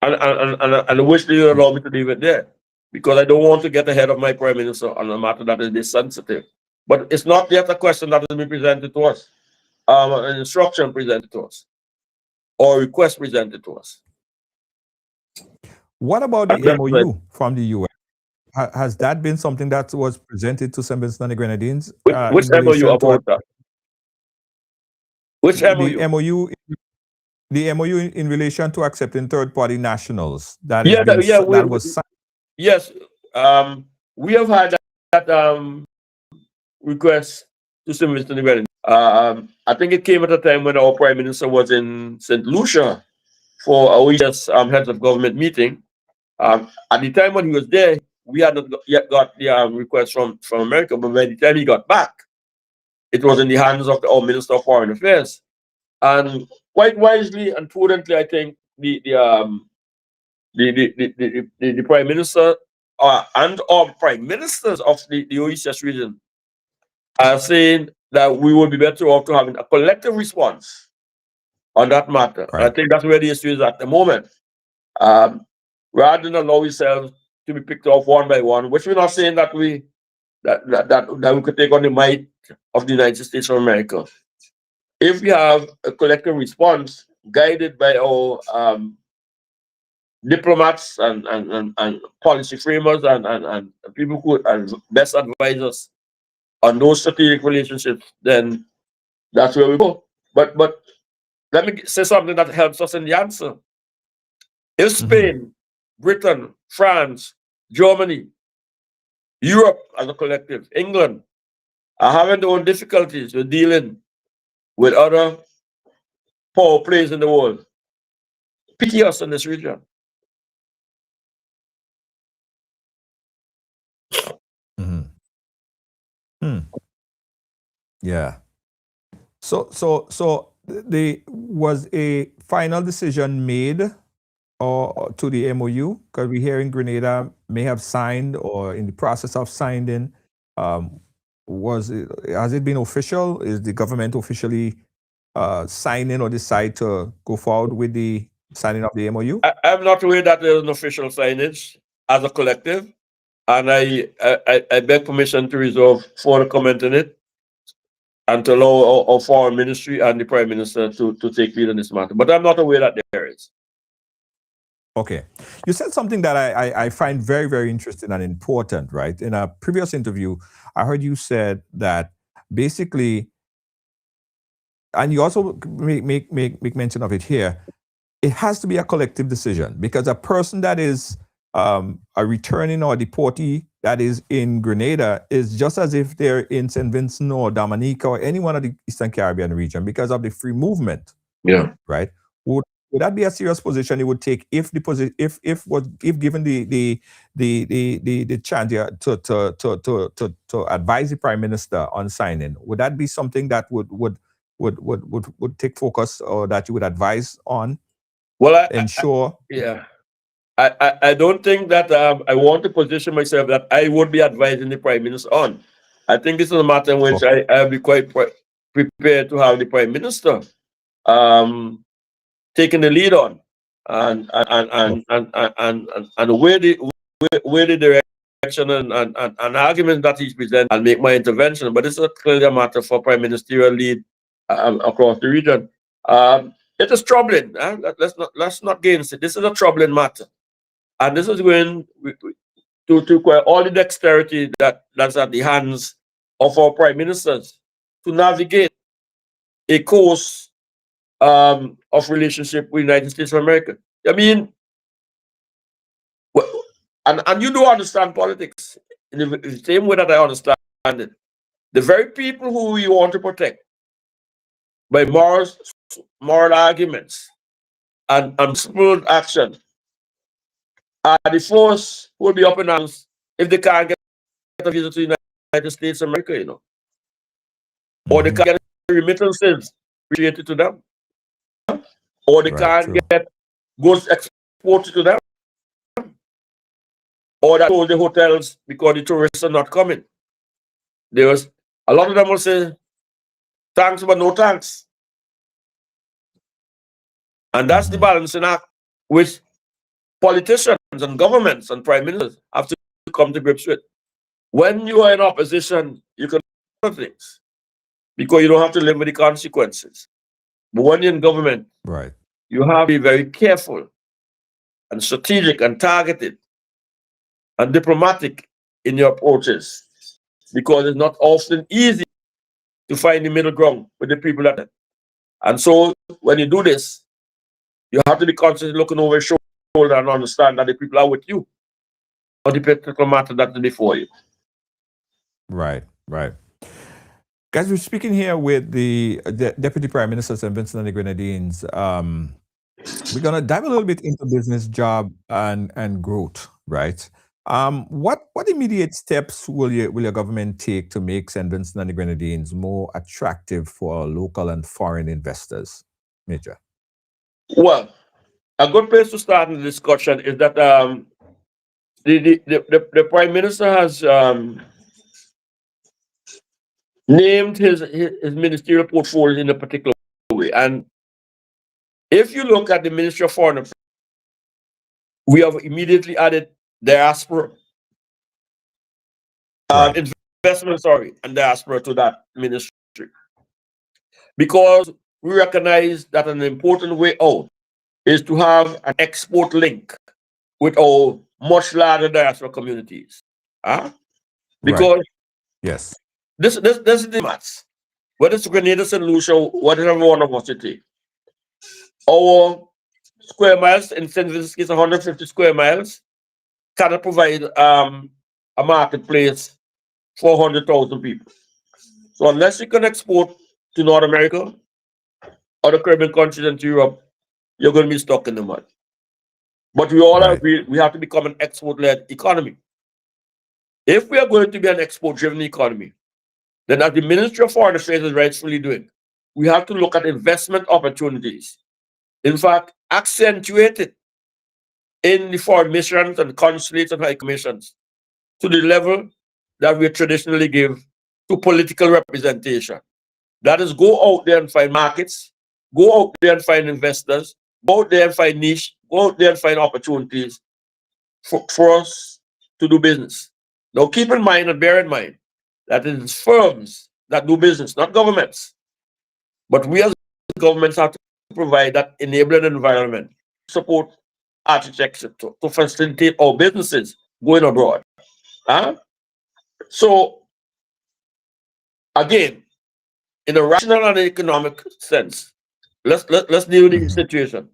And I wish they would allow me to leave it there because I don't want to get ahead of my Prime Minister on a matter that is this sensitive. But it's not yet a question that has been presented to us, an instruction presented to us, or a request presented to us. What about the MOU from the U.S.? Has that been something that was presented to St. Vincent and the Grenadines? Which MOU about that? Which MOU? The MOU in relation to accepting third-party nationals. That was signed. Yes, we have had that request to St. Vincent and the Grenadines. I think it came at a time when our Prime Minister was in St. Lucia for a OES heads of government meeting. At the time when he was there, we had not yet got the request from America, but by the time he got back, it was in the hands of our Minister of Foreign Affairs. And quite wisely and prudently, I think the Prime Minister and our Prime Ministers of the OES region are saying that we will be better off to having a collective response on that matter. Right. I think that's where the issue is at the moment. Rather than allow ourselves to be picked off one by one, which we're not saying that we could take on the might of the United States of America. If we have a collective response guided by our diplomats and policy framers and people who are best advisors on those strategic relationships, then that's where we go. But let me say something that helps us in the answer. If Spain, Britain, France, Germany, Europe as a collective, England, are having their own difficulties with dealing with other power players in the world, pity us in this region. Yeah. So the was a final decision made or to the MOU? Because we hear in Grenada may have signed or in the process of signing. Has it been official? Is the government officially signing or decide to go forward with the signing of the MOU? I'm not aware that there's an official signage as a collective, and I beg permission to reserve further comment on it and to allow our foreign ministry and the Prime Minister to take lead on this matter. But I'm not aware that there is. Okay. You said something that I find very, very interesting and important, right? In a previous interview, I heard you said that basically, and you also make mention of it here, it has to be a collective decision because a person that is a returning or deportee that is in Grenada is just as if they're in St. Vincent or Dominica or any one of the Eastern Caribbean region because of the free movement. Yeah. Right. Would that be a serious position it would take if given the chance to advise the Prime Minister on signing? Would that be something that would take focus or that you would advise on? Well, ensure. I don't think that I want to position myself that I would be advising the Prime Minister on. I think this is a matter in which I'll be quite prepared to have the Prime Minister taking the lead on and where the direction and arguments that he's presenting and make my intervention. But this is clearly a matter for Prime Ministerial lead across the region. It is troubling. Let's not gainsaw it. This is a troubling matter. And this is going to require all the dexterity that's at the hands of our prime ministers to navigate a course of relationship with the United States of America. I mean, and you do understand politics in the same way that I understand it. The very people who we want to protect by moral arguments and principled action are the force who will be up in arms if they can't get a visa to the United States of America, you know. Or they can't get remittances related to them. Or they can't get goods exported to them. Or that close the hotels because the tourists are not coming. There was a lot of them will say thanks but no thanks. And that's the balancing act which politicians and governments and prime ministers have to come to grips with. When you are in opposition, you can do things because you don't have to live with the consequences. But when you're in government, you have to be very careful and strategic and targeted and diplomatic in your approaches because it's not often easy to find the middle ground with the people that. And so when you do this, you have to be constantly looking over your shoulder and understand that the people are with you, or the political matter that's before you. Right. Guys, we're speaking here with the Deputy Prime Minister of St. Vincent and the Grenadines. We're going to dive a little bit into business, job, and growth, right? What immediate steps will your government take to make St. Vincent and the Grenadines more attractive for local and foreign investors, Major? Well, a good place to start in the discussion is that the Prime Minister has named his ministerial portfolio in a particular way. And if you look at the Ministry of Foreign Affairs, we have immediately added diaspora, investment, and diaspora to that ministry. Because we recognize that an important way out is to have an export link with our much larger diaspora communities. Huh? Right. Because Yes. this is the maths. Whether it's Grenada, St. Lucia, whatever one of us it is. Our square miles in St. Vincent's case, 150 square miles, cannot provide a marketplace for 100,000 people. So unless you can export to North America or the Caribbean countries and to Europe, you're going to be stuck in the mud. But we all Right. agree we have to become an export-led economy. If we are going to be an export-driven economy, then as the Ministry of Foreign Affairs is rightfully doing, we have to look at investment opportunities. In fact, accentuate it in the foreign missions and consulates and high commissions to the level that we traditionally give to political representation. That is, go out there and find markets, go out there and find investors, go out there and find niche, go out there and find opportunities for us to do business. Now, keep in mind and bear in mind that it is firms that do business, not governments. But we as governments have to provide that enabling environment, support architecture to facilitate our businesses going abroad. Huh? So, again, in a rational and economic sense, let's deal with the situation.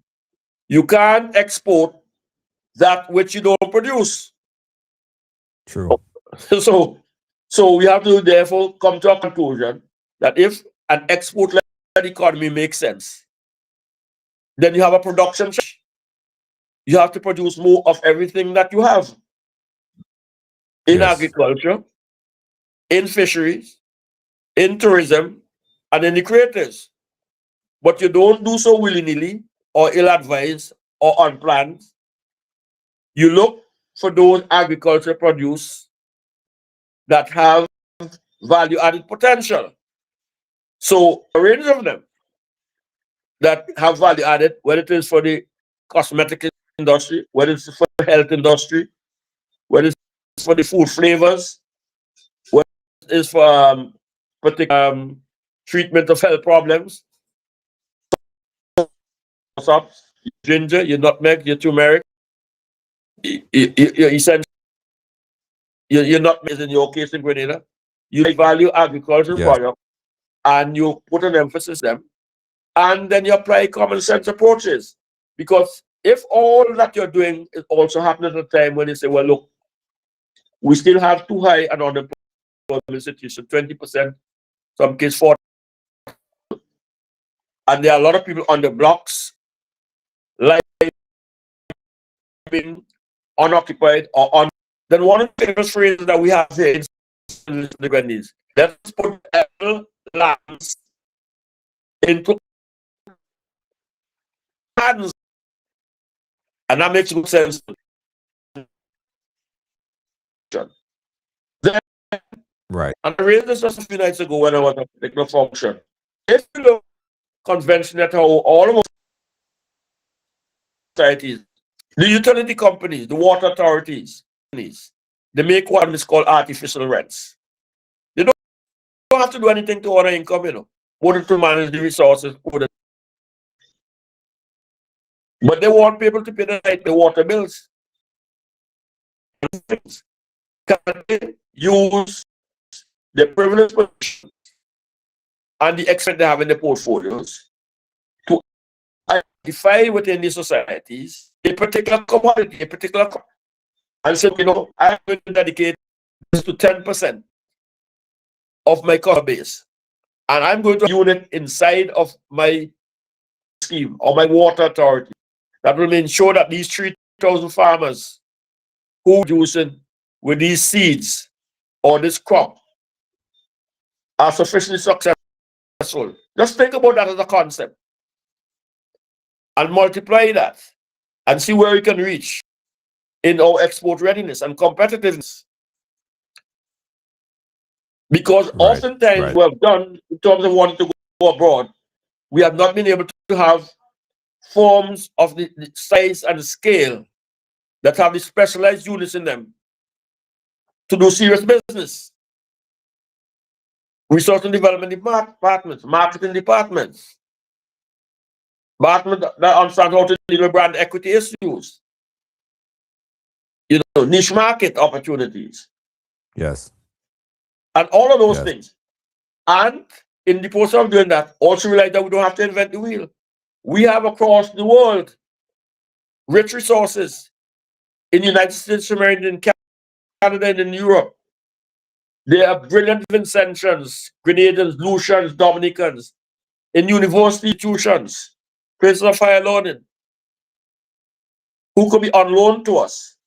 You can't export that which you don't produce. True. So we have to therefore come to a conclusion that if an export-led economy makes sense, then you have a production. You have to produce more of everything that you have in Yes. agriculture, in fisheries, in tourism, and in the creators. But you don't do so willy-nilly or ill-advised or unplanned. You look for those agriculture produce that have value-added potential. So a range of them that have value added, whether it is for the cosmetic industry, whether it's for the health industry, whether it's for the food flavors, whether it's for particular treatment of health problems, up, ginger, your nutmeg, your turmeric, your essential, your nutmeg in your case in Grenada, you value agricultural Yes. product and you put an emphasis on them, and then you apply common sense approaches. Because if all that you're doing is also happening at a time when you say, well, look, we still have too high an unemployment situation, 20%, some cases 40%, and there are a lot of people on the blocks, like being unoccupied or on. Then one of the famous phrases that we have here in the Grenadines, let's put lands into hands, and that makes good sense. Then, Right. and I raised this just a few nights ago when I was at a particular function. If you look convention at how all of our societies, the utility companies, the water authorities, they make what is called artificial rents. They don't have to do anything to earn income, order to manage the resources, but they want people to pay the water bills. Can they use the privileged position and the extent they have in their portfolios to identify within the societies a particular commodity, a particular crop, and say, I'm going to dedicate this to 10% of my customer base, and I'm going to unit inside of my scheme or my water authority that will ensure that these 3,000 farmers who are using with these seeds or this crop are sufficiently successful. Just think about that as a concept and multiply that and see where we can reach in our export readiness and competitiveness. Because oftentimes we have done, in terms of wanting to go abroad, we have not been able to have forms of the size and the scale that have the specialized units in them to do serious business. Research and development departments, marketing departments, department that understand how to deal with brand equity issues. niche market opportunities, Yes. and all of those Yes. things. And in the process of doing that, also realize that we don't have to invent the wheel. We have across the world rich resources in the United States of America, in Canada, and in Europe. There are brilliant Vincentians, Grenadines, Lucians, Dominicans in university institutions, places of higher learning, who could be on loan to us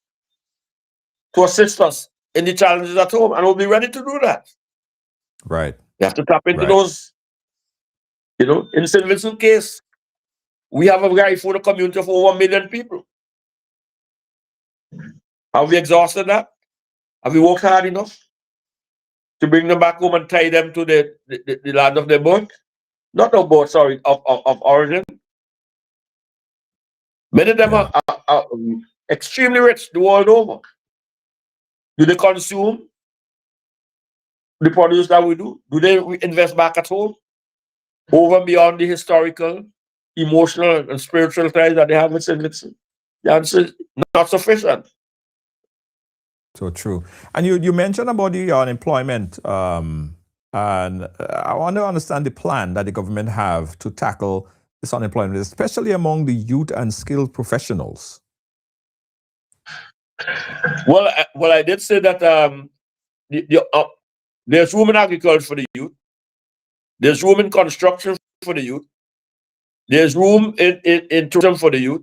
to assist us in the challenges at home, and we'll be ready to do that. Right. You have to tap into Right. those. In St. Vincent case, we have a very full community of over 1 million people. Have we exhausted that? Have we worked hard enough to bring them back home and tie them to the land of their birth? Not of birth, sorry, of origin. Many of them Yeah. are extremely rich the world over. Do they consume the produce that we do? Do they invest back at home? Over and beyond the historical, emotional, and spiritual ties that they have with St. Vincent? The answer is not sufficient. So true. And you mentioned about the unemployment, and I want to understand the plan that the government have to tackle this unemployment, especially among the youth and skilled professionals. Well, I did say that there's room in agriculture for the youth. There's room in construction for the youth. There's room in tourism for the youth.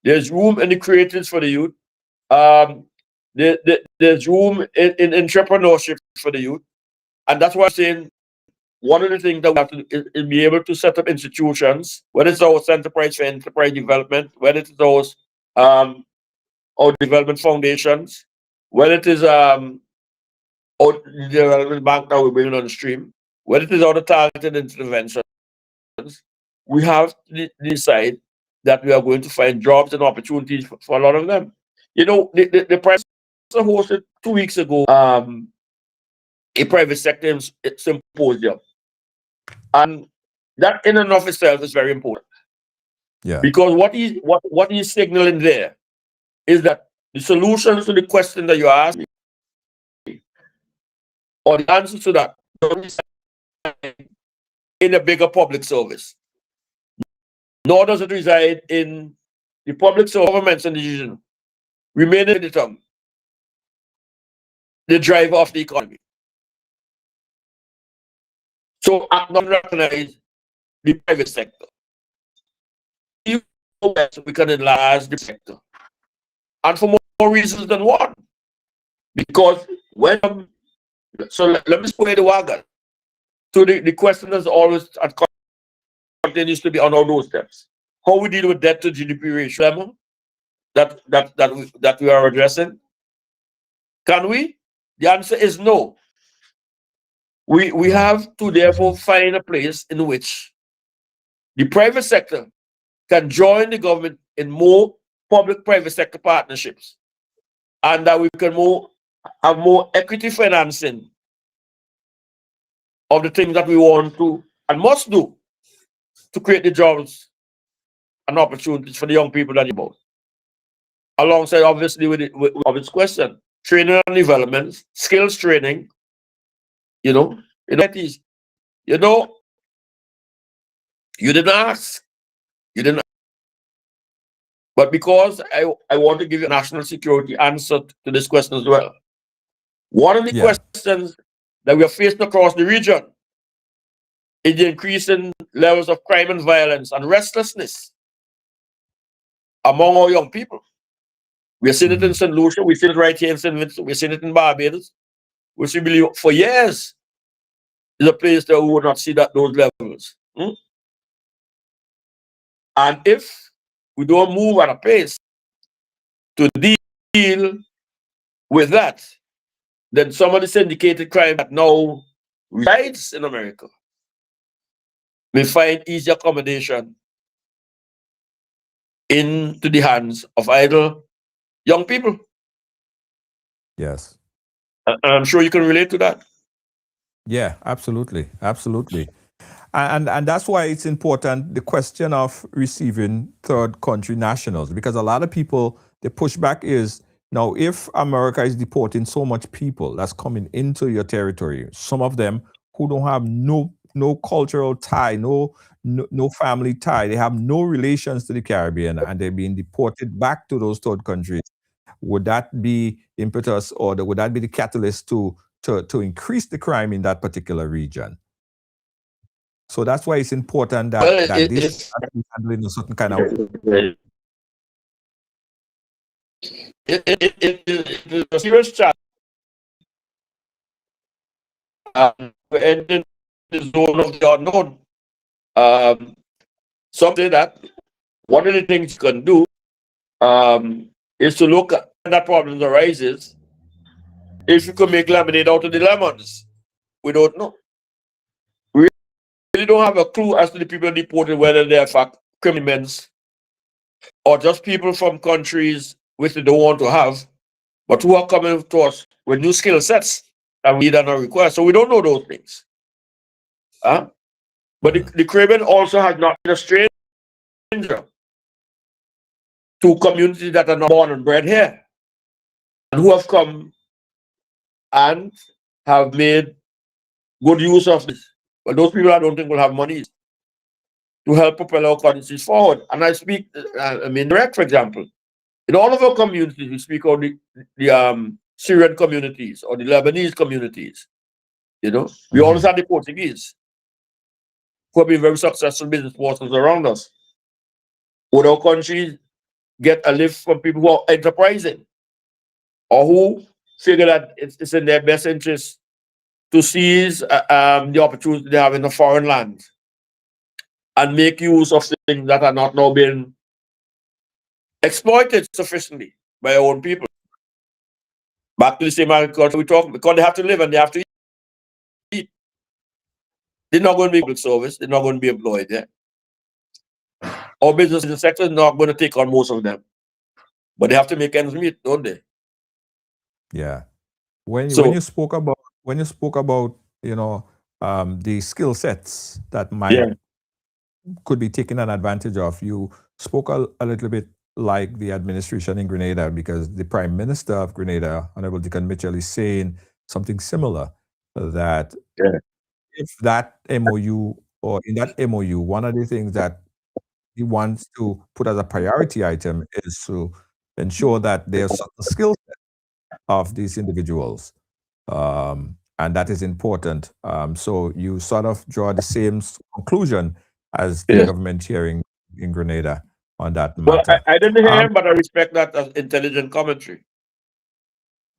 There's room in the creatives for the youth. There's room in entrepreneurship for the youth. And that's why I'm saying one of the things that we have to do is be able to set up institutions, whether it's our enterprise for enterprise development, whether it's those our development foundations, whether it is our development bank that we're bringing on the stream, whether it is other targeted interventions, we have to decide that we are going to find jobs and opportunities for a lot of them. The Prime Minister hosted 2 weeks ago a private sector symposium. And that in and of itself is very important. Yeah. Because what he's signaling there is that the solutions to the question that you asked, or the answer to that, don't reside in a bigger public service. Nor does it reside in the public service government's decision, remaining the driver of the economy. So acknowledge, recognize the private sector. We can enlarge the sector. And for more reasons than one. Because let me spray the wagon. So the question is always and continues to be on all those steps. How we deal with debt to GDP ratio that we are addressing? Can we? The answer is no. We have to therefore find a place in which the private sector can join the government in more public-private sector partnerships, and that we can have more equity financing of the things that we want to and must do to create the jobs and opportunities for the young people that you about. Alongside, obviously, with its question, training and development, skills training, you didn't ask. You didn't. But because I want to give you a national security answer to this question as well. One of the questions that we are facing across the region is the increasing levels of crime and violence and restlessness among our young people. We're seeing it in St. Lucia, we've seen it right here in St. Vincent, we're seeing it in Barbados, which we believe for years is a place that we would not see those levels. And if we don't move at a pace to deal with that, then some of the syndicated crime that now resides in America may find easy accommodation into the hands of idle young people. Yes. And I'm sure you can relate to that. Yeah, absolutely. Absolutely. And that's why it's important, the question of receiving third country nationals, because a lot of people, the pushback is Now, if America is deporting so much people that's coming into your territory, some of them who don't have no cultural tie, no family tie, they have no relations to the Caribbean, and they're being deported back to those third countries, would that be impetus, or would that be the catalyst to increase the crime in that particular region? So that's why it's important that Well, this it's has to be handled in a certain kind of it is a serious challenge. We're entering the zone of the unknown. Some say that one of the things you can do is to look at when that problem arises. If you could make lemonade out of the lemons, we don't know. We really don't have a clue as to the people deported, whether they're in fact criminals or just people from countries which they don't want to have, but who are coming to us with new skill sets and we need and require. So we don't know those things. Huh? But the Caribbean also has not been a stranger to communities that are not born and bred here and who have come and have made good use of this. But those people I don't think will have money to help propel our communities forward. And I speak, I mean, direct, for example, in all of our communities, we speak of the Syrian communities or the Lebanese communities. You know, we always have the Portuguese who have been very successful business partners around us. Would our country get a lift from people who are enterprising or who figure that it's in their best interest to seize the opportunity they have in a foreign land and make use of things that are not now being exploited sufficiently by our own people? Back to the same agriculture we talk, because they have to live and they have to eat. They're not going to be public service. They're not going to be employed there. Our business in the sector is not going to take on most of them, but they have to make ends meet, don't they? Yeah. When So you spoke about the skill sets that yeah, could be taken an advantage of, you spoke a little bit like the administration in Grenada, because the Prime Minister of Grenada, Honorable Deacon Mitchell, is saying something similar, that yeah, if that MOU, or in that MOU, one of the things that he wants to put as a priority item is to ensure that there's certain skill set of these individuals, and that is important. So you sort of draw the same conclusion as the yeah. government here in Grenada on that Well, matter. I didn't hear him, but I respect that as intelligent commentary.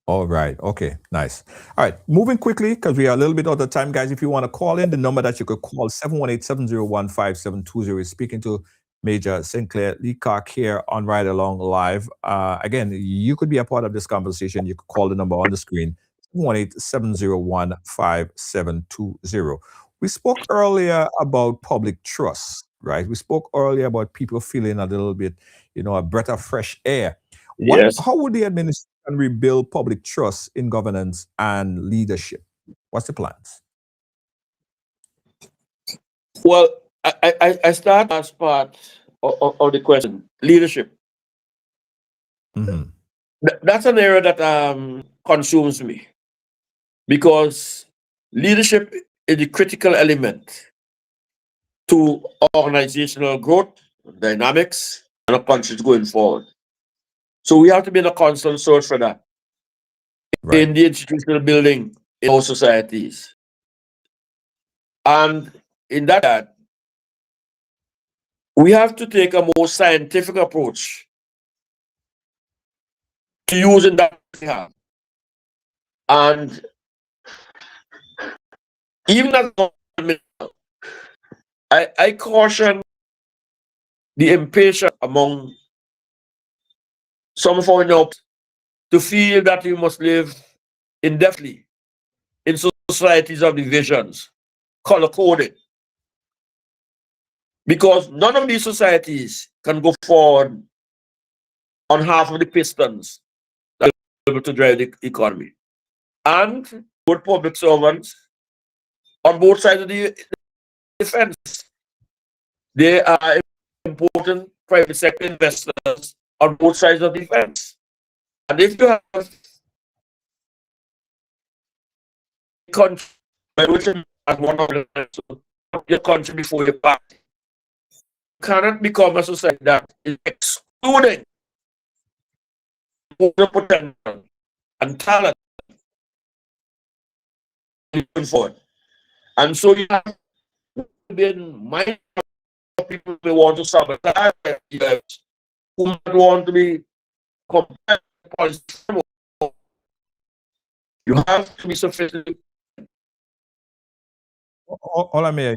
All right. Okay. Nice. All right. Moving quickly, because we are a little bit out of time, guys. If you want to call in, the number that you could call 718-701-5720. Speaking to Major Sinclair Leacock here on Ride Along Live. Again, you could be a part of this conversation. You could call the number on the screen, 718-701-5720. We spoke earlier about public trust, right? We spoke earlier about people feeling a little bit, a breath of fresh air. Yes. How would the administration rebuild public trust in governance and leadership? What's the plans? Well, I start as part of the question, leadership. Mm-hmm. That's an area that consumes me because leadership is the critical element to organizational growth, dynamics, and a country's going forward. So we have to be in a constant search for that Right. in the institutional building in our societies. And in that, we have to take a more scientific approach to using that we have. And even as government, I caution the impatience among some of our nobles to feel that we must live indefinitely in societies of divisions, color coded. Because none of these societies can go forward on half of the pistons that are able to drive the economy. And good public servants on both sides of the fence. They are important private sector investors on both sides of the fence. And if you have country, which is one of your country before you pass, you cannot become a society that is excluding your potential and talent moving forward. And so you have to be in mind of people who want to sabotage leaders, who might want to be compared to politics. You have to be sophisticated. Hold on, Mayor.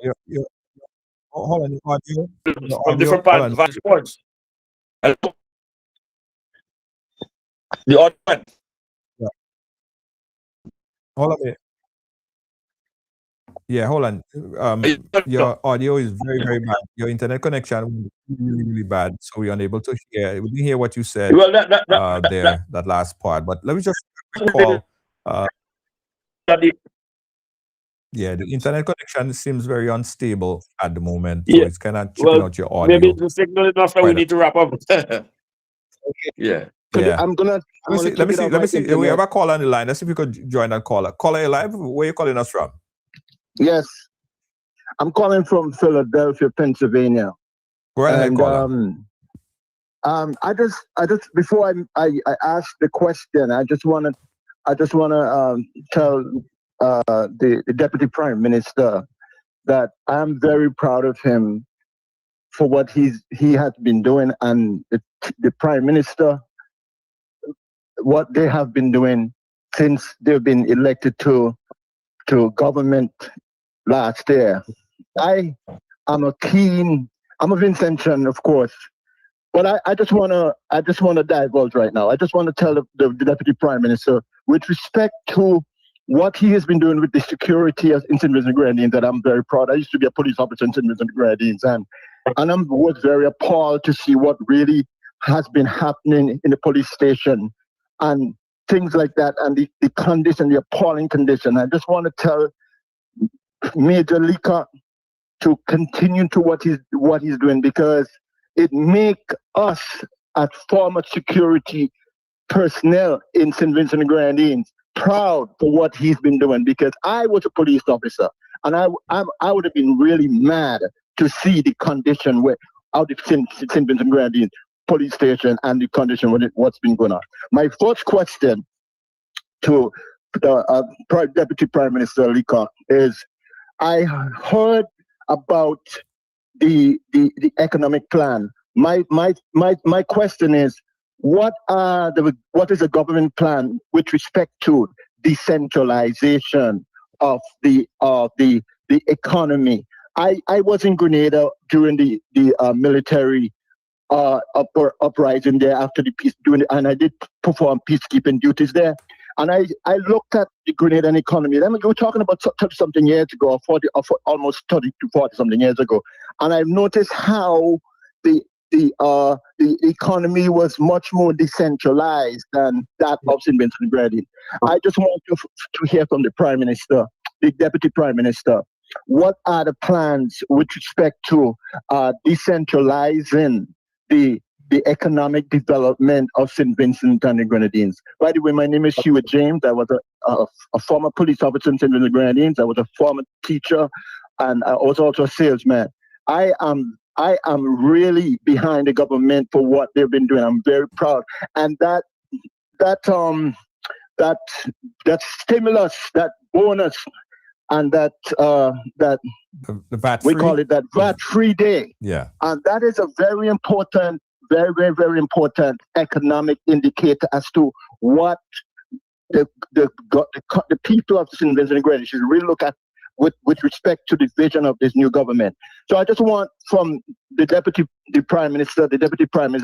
Hold on, your From audio, different hold on. vantage points. Hello? The audience. Yeah. Hold on, Mayor. Yeah, hold on. Your audio is very, very bad. Your internet connection is really, really bad, so we're unable to hear. We didn't hear what you said Well, that last part. But let me just recall. Yeah, the internet connection seems very unstable at the moment, so Yeah. it's kind of chipping Well, out your maybe audio. the signal enough that we need to wrap up. Yeah. Yeah. I'm gonna Let me see. We have a caller on the line. Let's see if we could join that caller. Caller, you live? Where you calling us from? Yes, I'm calling from Philadelphia, Pennsylvania. Go right ahead, caller. I just before I ask the question, I just wanna tell the Deputy Prime Minister that I'm very proud of him for what he has been doing, and the Prime Minister, what they have been doing since they've been elected to government last year. I'm a Vincentian, of course, but I just wanna divulge right now. I just want to tell the Deputy Prime Minister, with respect to what he has been doing with the security in St. Vincent and Grenadines, that I'm very proud. I used to be a police officer in St. Vincent and Grenadines, and I was very appalled to see what really has been happening in the police station and things like that, and the condition, the appalling condition. I just want to tell Major Leacock to continue to what he's doing, because it make us as former security personnel in St. Vincent and Grenadines proud for what he's been doing, because I was a police officer and I would have been really mad to see the condition out of St. Vincent and Grenadines police station and the condition what's been going on. My first question to the Deputy Prime Minister Leacock is, I heard about the economic plan. My question is, what is the government plan with respect to decentralization of the economy? I was in Grenada during the military uprising there after the peace, and I did perform peacekeeping duties there. And I looked at the Grenadian economy. Then we were talking about 30 something years ago, almost 30 to 40 something years ago, and I've noticed how the economy was much more decentralized than that of St. Vincent and Grenadines. I just want to hear from the Prime Minister, the Deputy Prime Minister, what are the plans with respect to decentralizing the economic development of St. Vincent and the Grenadines. By the way, my name is Stuart James. I was a former police officer in St. Vincent and the Grenadines. I was a former teacher, and I was also a salesman. I am really behind the government for what they've been doing. I'm very proud, and that stimulus, that bonus, and that the VAT we free? call it that VAT-free day. Yeah. And that is a very important, very, very, very important economic indicator as to what the people of St. Vincent and Grenadines should really look at with respect to the vision of this new government. So I just want from the Deputy Prime Minister,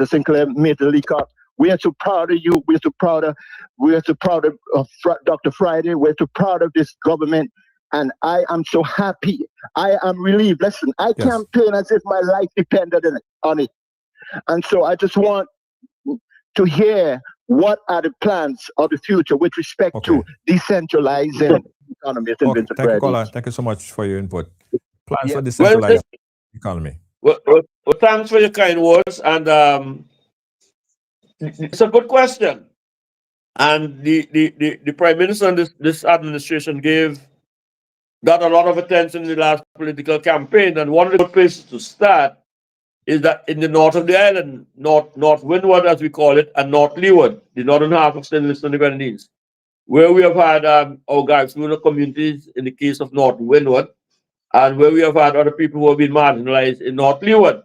Sinclair, Major Leacock, we are so proud of you. We are so proud of Dr. Friday. We're so proud of this government. And I am so happy. I am relieved. Listen, I campaign as if my life depended on it. And so I just want to hear what are the plans of the future with respect to decentralizing the economy. Thank you, caller. Thank you so much for your input. Plans for decentralizing economy. Well, thanks for your kind words. And it's a good question. And the Prime Minister and this administration got a lot of attention in the last political campaign. And one of the good places to start is that in the north of the island, north windward as we call it, and north leeward, the northern half of St. Louis and the Grenadines, where we have had our Garifuna communities in the case of north windward, and where we have had other people who have been marginalized in north leeward.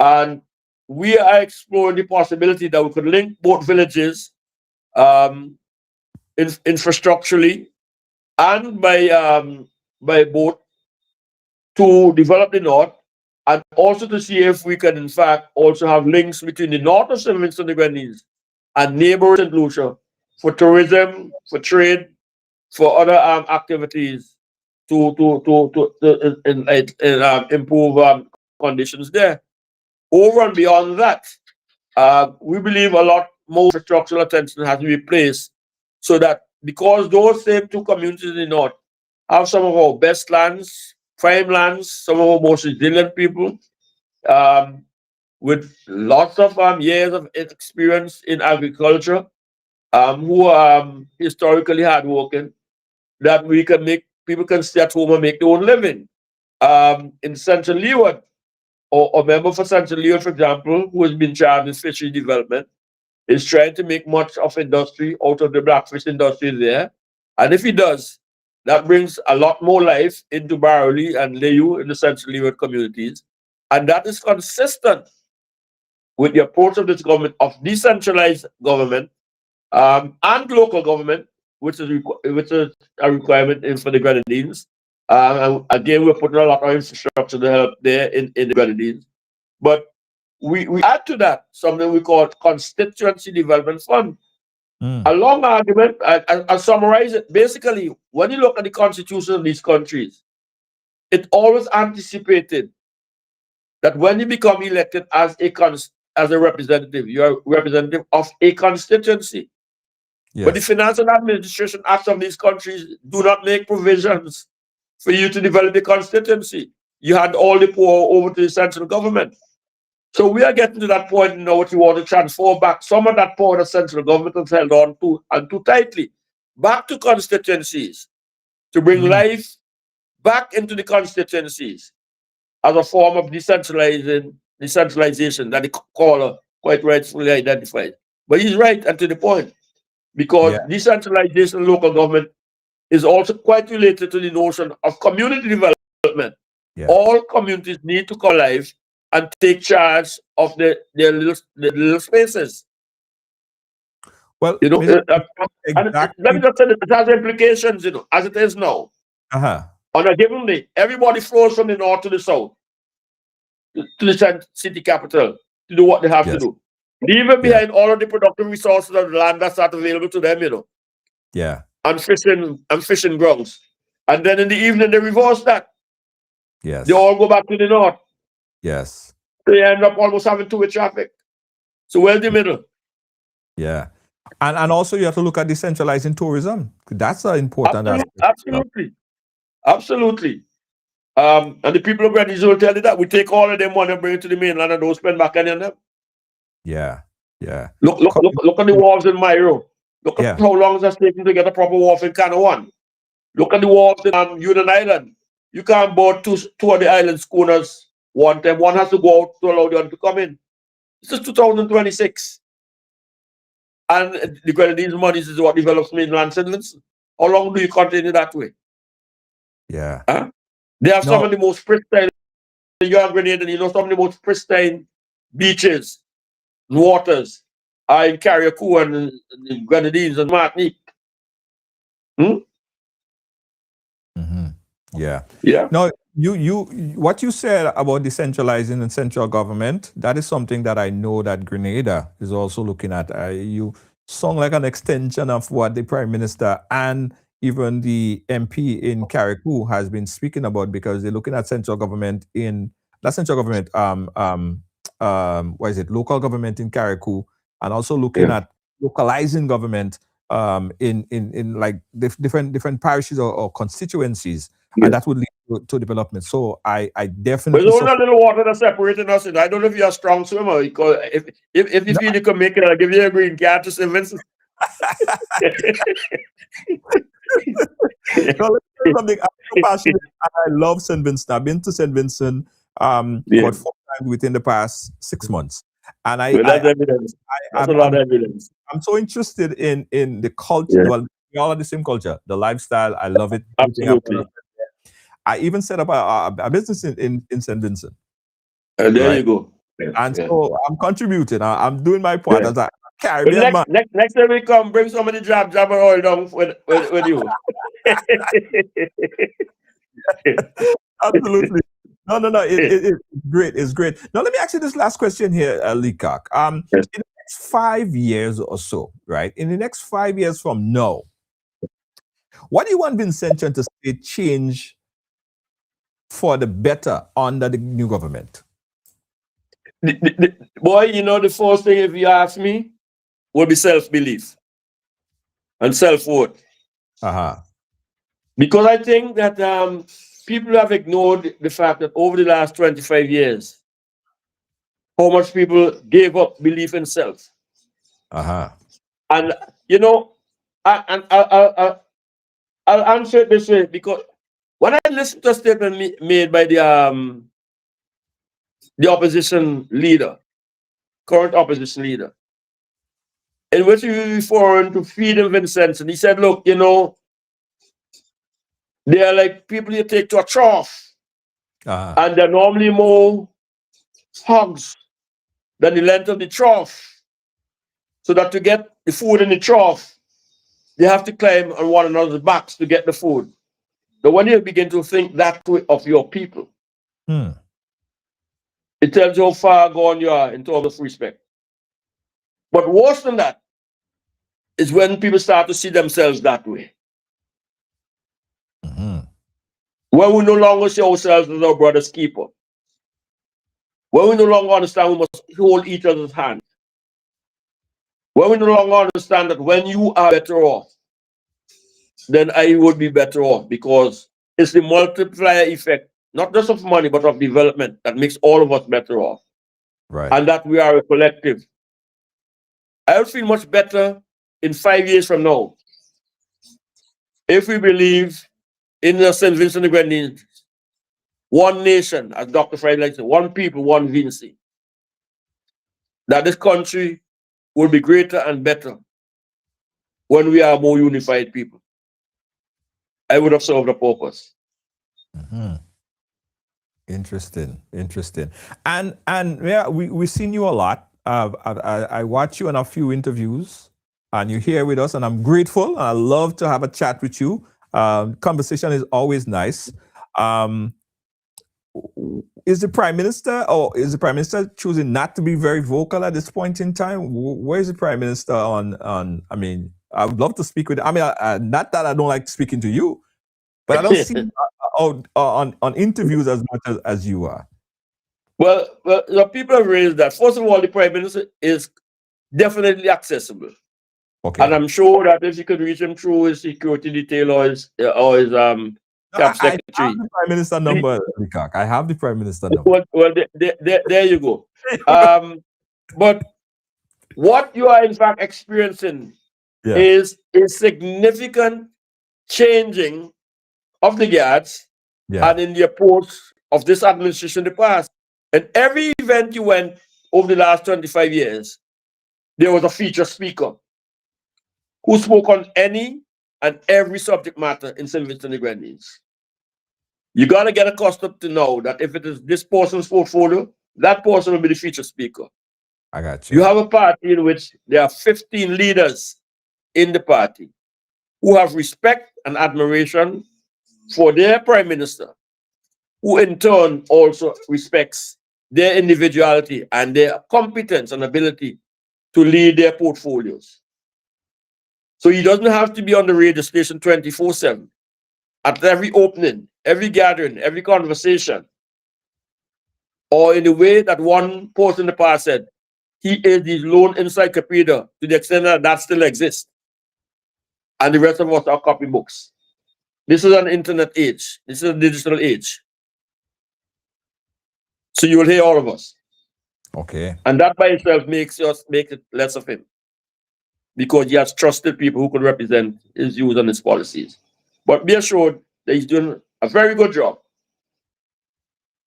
And we are exploring the possibility that we could link both villages infrastructurally and by boat to develop the north, and also to see if we can, in fact, also have links between the north of St. Vincent and the Grenadines and neighboring St. Lucia for tourism, for trade, for other activities to improve conditions there. Over and beyond that, we believe a lot more structural attention has to be placed so that because those same two communities in the north have some of our best lands, prime lands, some of our most resilient people, with lots of years of experience in agriculture, who are historically hardworking, that we can make people can stay at home and make their own living. In Central Leeward, or a member for Central Leeward, for example, who has been charged with fishery development, is trying to make much of industry out of the blackfish industry there. And if he does, that brings a lot more life into Barley and Leyu in the Central Leeward communities. And that is consistent with the approach of this government of decentralized government and local government, which is a requirement for the Grenadines. And again, we're putting a lot of infrastructure to help there in the Grenadines. But we add to that something we call constituency development fund. A long argument. I'll summarize it. Basically, when you look at the constitution of these countries, it always anticipated that when you become elected as a representative, you are representative of a constituency. Yes. But the Finance and Administration Acts of these countries do not make provisions for you to develop a constituency. You hand all the power over to the central government. So we are getting to that point now what you want to transfer back some of that power the central government has held on to and too tightly back to constituencies to bring life back into the constituencies as a form of decentralization that the caller quite rightfully identified. But he's right and to the point, because decentralization of local government is also quite related to the notion of community development. Yeah. All communities need to come alive and take charge of their little spaces. Well, You know, and exactly. let me just say that it has implications, you know, as it is now. On a given day, everybody flows from the north to the south, to the city capital, to do what they have to do. Leaving behind all of the productive resources of the land that's not available to them, you know. Yeah. And fishing grounds. And then in the evening they reverse that. Yes. They all go back to the north. Yes. They end up almost having two-way traffic. So where's the middle? Yeah. And also you have to look at decentralizing tourism. That's an important aspect. Absolutely. And the people of Grenadines will tell you that we take all of them money and bring it to the mainland and don't spend back any on them. Yeah. Yeah. Look at the wharves in Mairo. Look at how long it's taken to get a proper wharf in Canawan. Look at the wharves in Union Island. You can't board two of the island schooners one time. One has to go out to allow the other to come in. This is 2026. And the Grenadines money is what develops mainland St. Vincent. How long do you continue that way? Yeah. Huh? They have some of the most pristine, you're Grenadian, you know, some of the most pristine beaches and waters are in Carriacou and in Grenadines and Martinique. Yeah. Yeah. No, what you said about decentralizing and central government, that is something that I know that Grenada is also looking at. You sound like an extension of what the Prime Minister and even the MP in Carriacou has been speaking about, because they're looking at central government local government in Carriacou, and also looking at localizing government in like different parishes or constituencies. And that would lead to development. So I definitely. There's only a little water that's separating us. And I don't know if you're a strong swimmer, because if you feel you can make it, I'll give you a green card to St. Vincent. Now, let me tell you something. I'm so passionate, and I love St. Vincent. I've been to St. Vincent Yeah. about 4 times within the past 6 months, and Well, that's evidence. That's a lot of evidence. I'm so interested in the culture. Yeah. Well, we all have the same culture, the lifestyle. I love it. Everything about Absolutely. it. I even set up a business in St. Vincent, And there right? you go. Yeah. And Yeah. so I'm contributing. I'm doing my part Yeah. as a But Caribbean man. next time we come, bring somebody jab and oil down with you. Absolutely. No. Yes. It's great. It's great. Now, let me ask you this last question here, Leacock. In the next 5 years or so, right? In the next 5 years from now, what do you want Vincent to say change for the better under the new government? Boy, you know, the first thing, if you ask me, would be self-belief and self-worth. Uh-huh. Because I think that people have ignored the fact that over the last 25 years, how much people gave up belief in self. Uh-huh. And, you know, I'll answer it this way, because when I listen to a statement made by the opposition leader, current opposition leader, in which he was referring to Freedom Vincent, and he said, look, you know, they are like people you take to a trough, Uh-huh. and they're normally more hogs than the length of the trough. So that to get the food in the trough, they have to climb on one another's backs to get the food. But when you begin to think that way of your people, it tells you how far gone you are in terms of respect. But worse than that is when people start to see themselves that way. When we no longer see ourselves as our brother's keeper. When we no longer understand we must hold each other's hand. When we no longer understand that when you are better off, then I would be better off, because it's the multiplier effect, not just of money, but of development, that makes all of us better off. Right. And that we are a collective. I would feel much better in 5 years from now if we believe in the St. Vincent and Grenadines, one nation, as Dr. Friday likes to say, one people, one Vincent. That this country will be greater and better when we are more unified people. I would have served a purpose. Interesting. And yeah, we've seen you a lot. I watch you on a few interviews, and you're here with us, and I'm grateful. And I love to have a chat with you. Conversation is always nice. Is the Prime Minister choosing not to be very vocal at this point in time? Where's the Prime Minister on? I mean, I would love to speak with. I mean, not that I don't like speaking to you, but I don't see on interviews as much as you are. Well, the people have raised that. First of all, the Prime Minister is definitely accessible. Okay. And I'm sure that if you could reach him through his security detail or his cap secretary. I have the Prime Minister number, Leacock. I have the Prime Minister number. Well, there you go. But what you are in fact experiencing is a significant changing of the guards and in the approach of this administration in the past. And every event you went over the last 25 years, there was a feature speaker who spoke on any and every subject matter in St. Vincent and the Grenadines. You got to get accustomed to know that if it is this person's portfolio, that person will be the feature speaker. I got you. You have a party in which there are 15 leaders in the party who have respect and admiration for their prime minister, who in turn also respects their individuality and their competence and ability to lead their portfolios. So he doesn't have to be on the radio station 24/7. At every opening, every gathering, every conversation, or in the way that one person in the past said, he is the lone encyclopedia to the extent that that still exists. And the rest of us are copybooks. This is an internet age. This is a digital age. So you will hear all of us. Okay. And that by itself makes it less of him. because he has trusted people who could represent his views and his policies. But be assured that he's doing a very good job.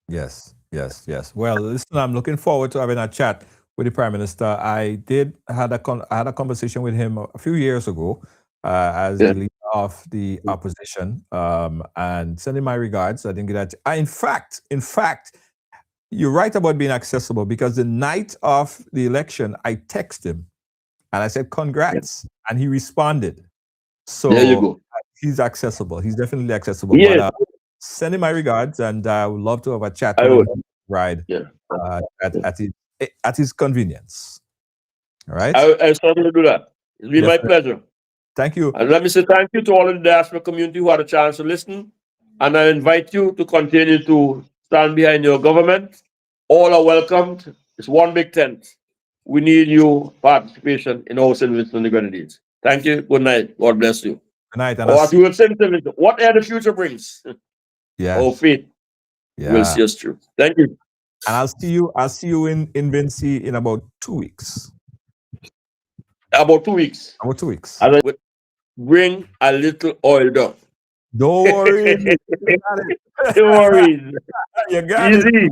Yes, yes, yes. Well, listen, I'm looking forward to having a chat with the Prime Minister. I had a conversation with him a few years ago as Yeah. the leader of the opposition, and sending my regards. I didn't get that. In fact, you're right about being accessible, because the night of the election, I texted him and I said, "Congrats," and he responded. So There you go. he's accessible. He's definitely accessible. Yes, But send him my regards, and I would love to have a chat I with him would. ride Yeah. at his convenience. All right. I certainly do that. It's been my Definitely. pleasure. Thank you. And let me say thank you to all of the diaspora community who had a chance to listen. And I invite you to continue to stand behind your government. All are welcomed. It's one big tent. We need your participation in our St. Vincent and the Grenadines. Thank you. Good night. God bless you. Good night. And Or as you would say, Mr. Vincent, whatever the future brings, our faith will see us through. Thank you. And I'll see you in Vinci in about 2 weeks. About 2 weeks. About 2 weeks. And I would bring a little oil down. Don't worry. You got it. Don't worry. You got Easy. it.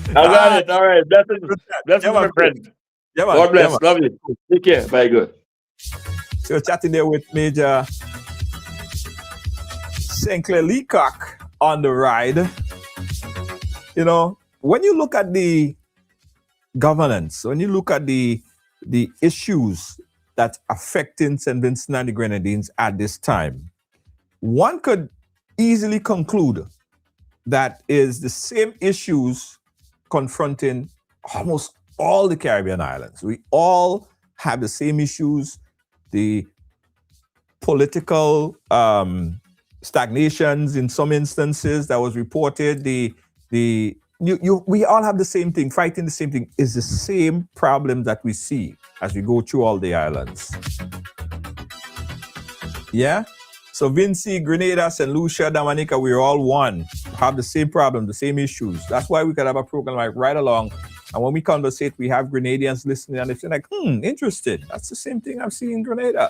I got it. All right. Blessings, my friend. Yeah, man. God bless. Yeah, man. Love you. Take care. Bye. Good. So you're chatting there with Major St. Clair Leacock on the ride. You know, when you look at the governance, when you look at the issues that affecting St. Vincent and the Grenadines at this time, one could easily conclude that is the same issues confronting almost all the Caribbean islands. We all have the same issues, the political stagnations in some instances that was reported, we all have the same thing, fighting the same thing, is the same problem that we see as we go through all the islands. Yeah? So Vinci, Grenada, St. Lucia, Dominica, we're all one, have the same problem, the same issues. That's why we could have a program like Right Along. And when we conversate, we have Grenadians listening and they're like, interested. That's the same thing I've seen in Grenada.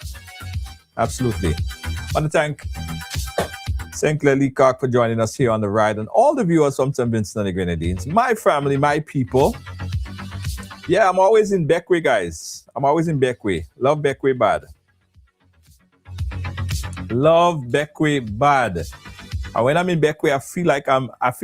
Absolutely. I want to thank St. Clair Leacock for joining us here on the ride, and all the viewers from St. Vincent and the Grenadines, my family, my people. Yeah, I'm always in Beckway, guys. I'm always in Beckway. Love Beckway bad. Love Beckway bad. And when I'm in Beckway, I feel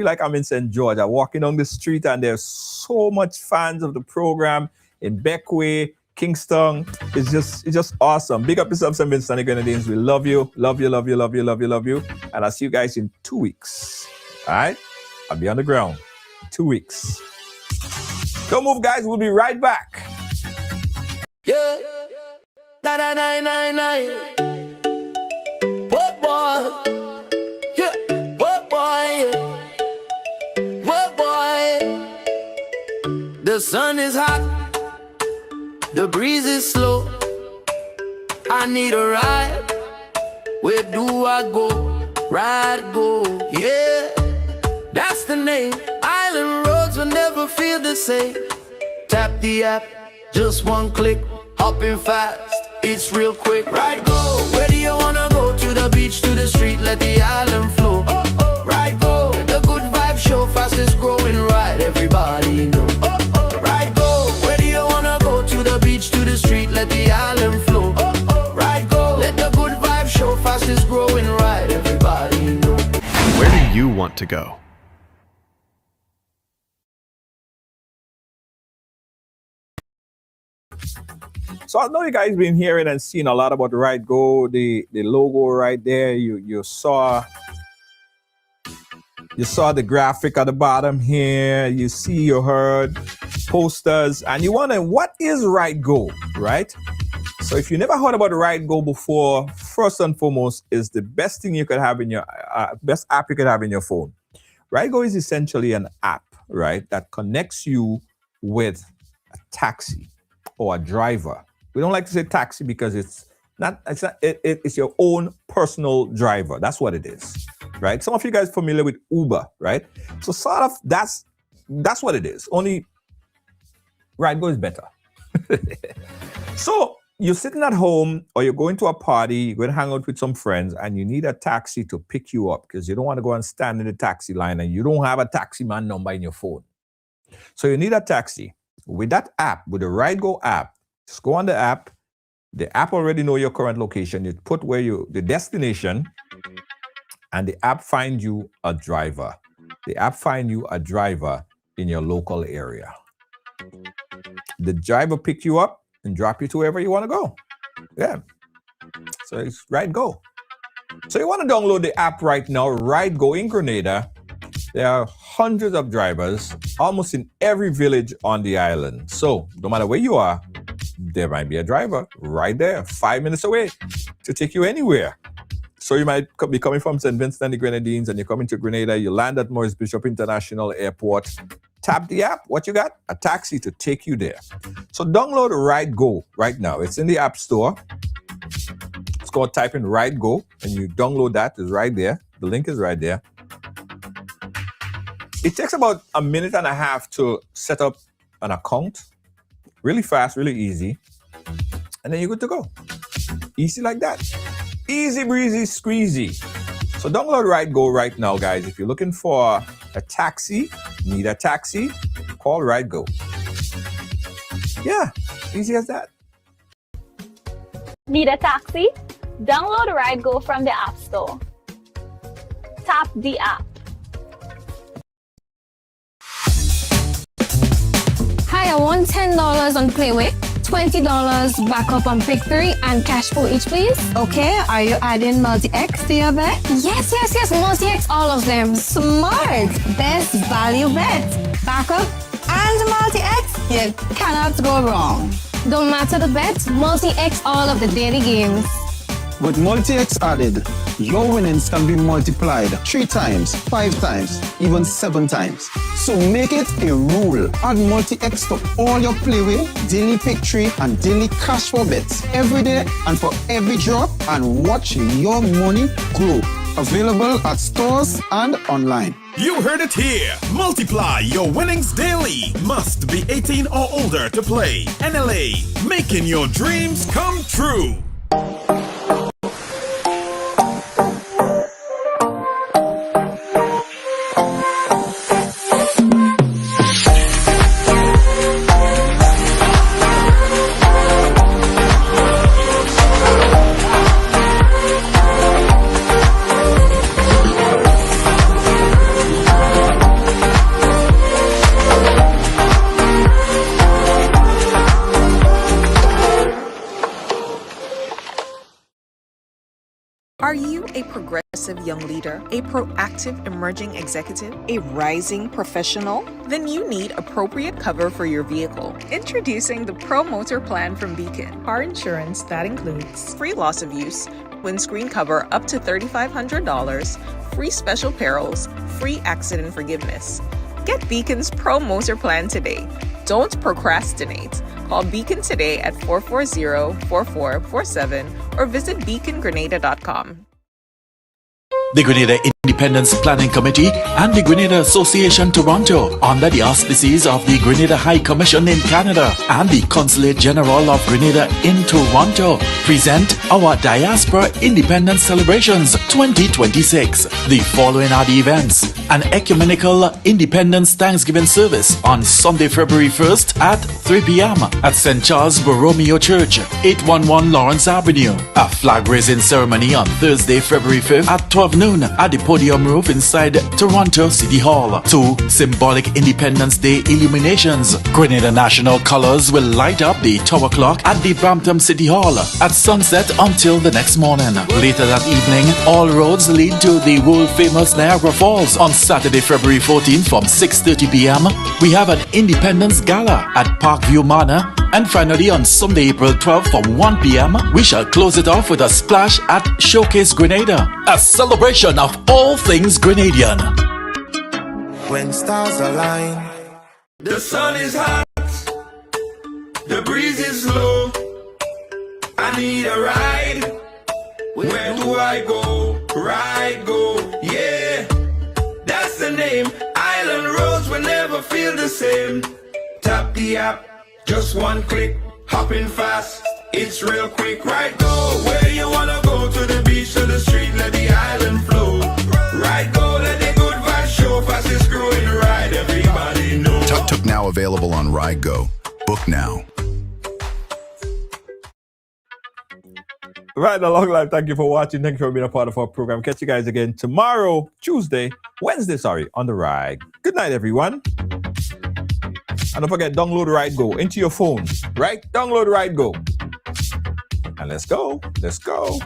like I'm in St. George. I'm walking on the street and there's so much fans of the program in Beckway, Kingston. It's just awesome. Big up yourself, St. Vincent and the Grenadines. We love you. Love you, love you, love you, love you, love you. And I'll see you guys in 2 weeks. All right? I'll be on the ground. 2 weeks. Don't move, guys. We'll be right back. Yeah. 999. What boy? Yeah. What boy? What boy? The sun is hot. The breeze is slow. I need a ride. Where do I go? Ride go. Yeah. That's the name. Island roads will never feel the same. Tap the app. Just one click. Hopping fast. It's real quick. Ride go. Where do you wanna go? To the beach, to the street, let the island flow. Ride go. The good vibe show, fastest growing ride. Everybody know. Ride go. Where do you wanna go? To the beach, to the street, let the island flow. Ride go. Let the good vibe show, fastest growing ride. Everybody know. Where do you want to go? So I know you guys been hearing and seeing a lot about Ride Go, the logo right there. You saw the graphic at the bottom here. You heard posters, and you wonder, what is Ride Go, right? So if you never heard about Ride Go before, first and foremost, is the best thing you could have in your best app you could have in your phone. Ride Go is essentially an app, right, that connects you with a taxi or a driver. We don't like to say taxi because it's your own personal driver. That's what it is, right? Some of you guys are familiar with Uber, right? So sort of that's what it is. Only Ride Go is better. So you're sitting at home or you're going to a party, you're going to hang out with some friends, and you need a taxi to pick you up because you don't want to go and stand in the taxi line and you don't have a taxi man number in your phone. So you need a taxi. With that app, with the RideGo app, just go on the app. The app already know your current location. You put the destination, and the app find you a driver. The app find you a driver in your local area. The driver pick you up and drop you to wherever you want to go. Yeah. So it's RideGo. So you want to download the app right now, RideGo in Grenada. There are hundreds of drivers almost in every village on the island. So no matter where you are, there might be a driver right there, 5 minutes away to take you anywhere. So you might be coming from St. Vincent and the Grenadines and you're coming to Grenada, you land at Maurice Bishop International Airport, tap the app, what you got? A taxi to take you there. So download RideGo right now. It's in the App Store. It's called type in RideGo and you download that. It's right there. The link is right there. It takes about a minute and a half to set up an account. Really fast, really easy. And then you're good to go. Easy like that. Easy breezy squeezy. So download RideGo right now, guys. If you're looking for a taxi, need a taxi, call RideGo. Yeah, easy as that. Need a taxi? Download RideGo from the App Store. Tap the app. Hi, I want $10 on Playway, $20 backup on Pick 3, and cash for each, please. Okay, are you adding multi-X to your bet? Yes, multi-X, all of them. Smart! Best value bet. Backup and multi-X. You cannot go wrong. Don't matter the bet, multi-X all of the daily games. With multi-X added, your winnings can be multiplied 3 times, 5 times, even 7 times. So make it a rule. Add multi-X to all your Playway, daily Pick 3, and daily cash for bets every day and for every drop, and watch your money grow. Available at stores and online. You heard it here. Multiply your winnings daily. Must be 18 or older to play. NLA, making your dreams come true. Are you a progressive young leader, a proactive emerging executive, a rising professional? Then you need appropriate cover for your vehicle. Introducing the Pro Motor Plan from Beacon. Car insurance that includes free loss of use, windscreen cover up to $3,500, free special perils, free accident forgiveness. Get Beacon's Pro Motor Plan today. Don't procrastinate. Call Beacon today at 440-4447 or visit beacongrenada.com. The Grenada Independence Planning Committee and the Grenada Association Toronto, under the auspices of the Grenada High Commission in Canada and the Consulate General of Grenada in Toronto, present our Diaspora Independence Celebrations 2026. The following are the events: an ecumenical Independence Thanksgiving service on Sunday, February 1st at 3 p.m. at St. Charles Borromeo Church, 811 Lawrence Avenue. A flag-raising ceremony on Thursday, February 5th at 12 noon at the podium roof inside Toronto City Hall. 2 symbolic Independence Day illuminations. Grenada national colors will light up the tower clock at the Brampton City Hall at sunset until the next morning. Later that evening, all roads lead to the world-famous Niagara Falls. On Saturday, February 14th from 6:30 p.m., we have an Independence Gala at Parkview Manor. And finally, on Sunday, April 12th from 1 p.m., we shall close it off with a splash at Showcase Grenada, a celebration of all things Grenadian. When stars align, the sun is hot, the breeze is low. I need a ride. Where do I go? Ride, go, yeah. That's the name. Island roads will never feel the same. Tap the app, just one click, hopping fast. It's real quick, right? Go where you wanna go, to the beach, to the street, let the island flow. Right, go, let the good vibes show. Fastest growing ride, everybody know. Tuk-tuk now available on Ride Go. Book now. Right, a long life. Thank you for watching. Thank you for being a part of our program. Catch you guys again tomorrow, Wednesday, on the Ride. Good night, everyone. And don't forget, download Ride Go into your phone, right? Download Ride Go. And let's go. Let's go.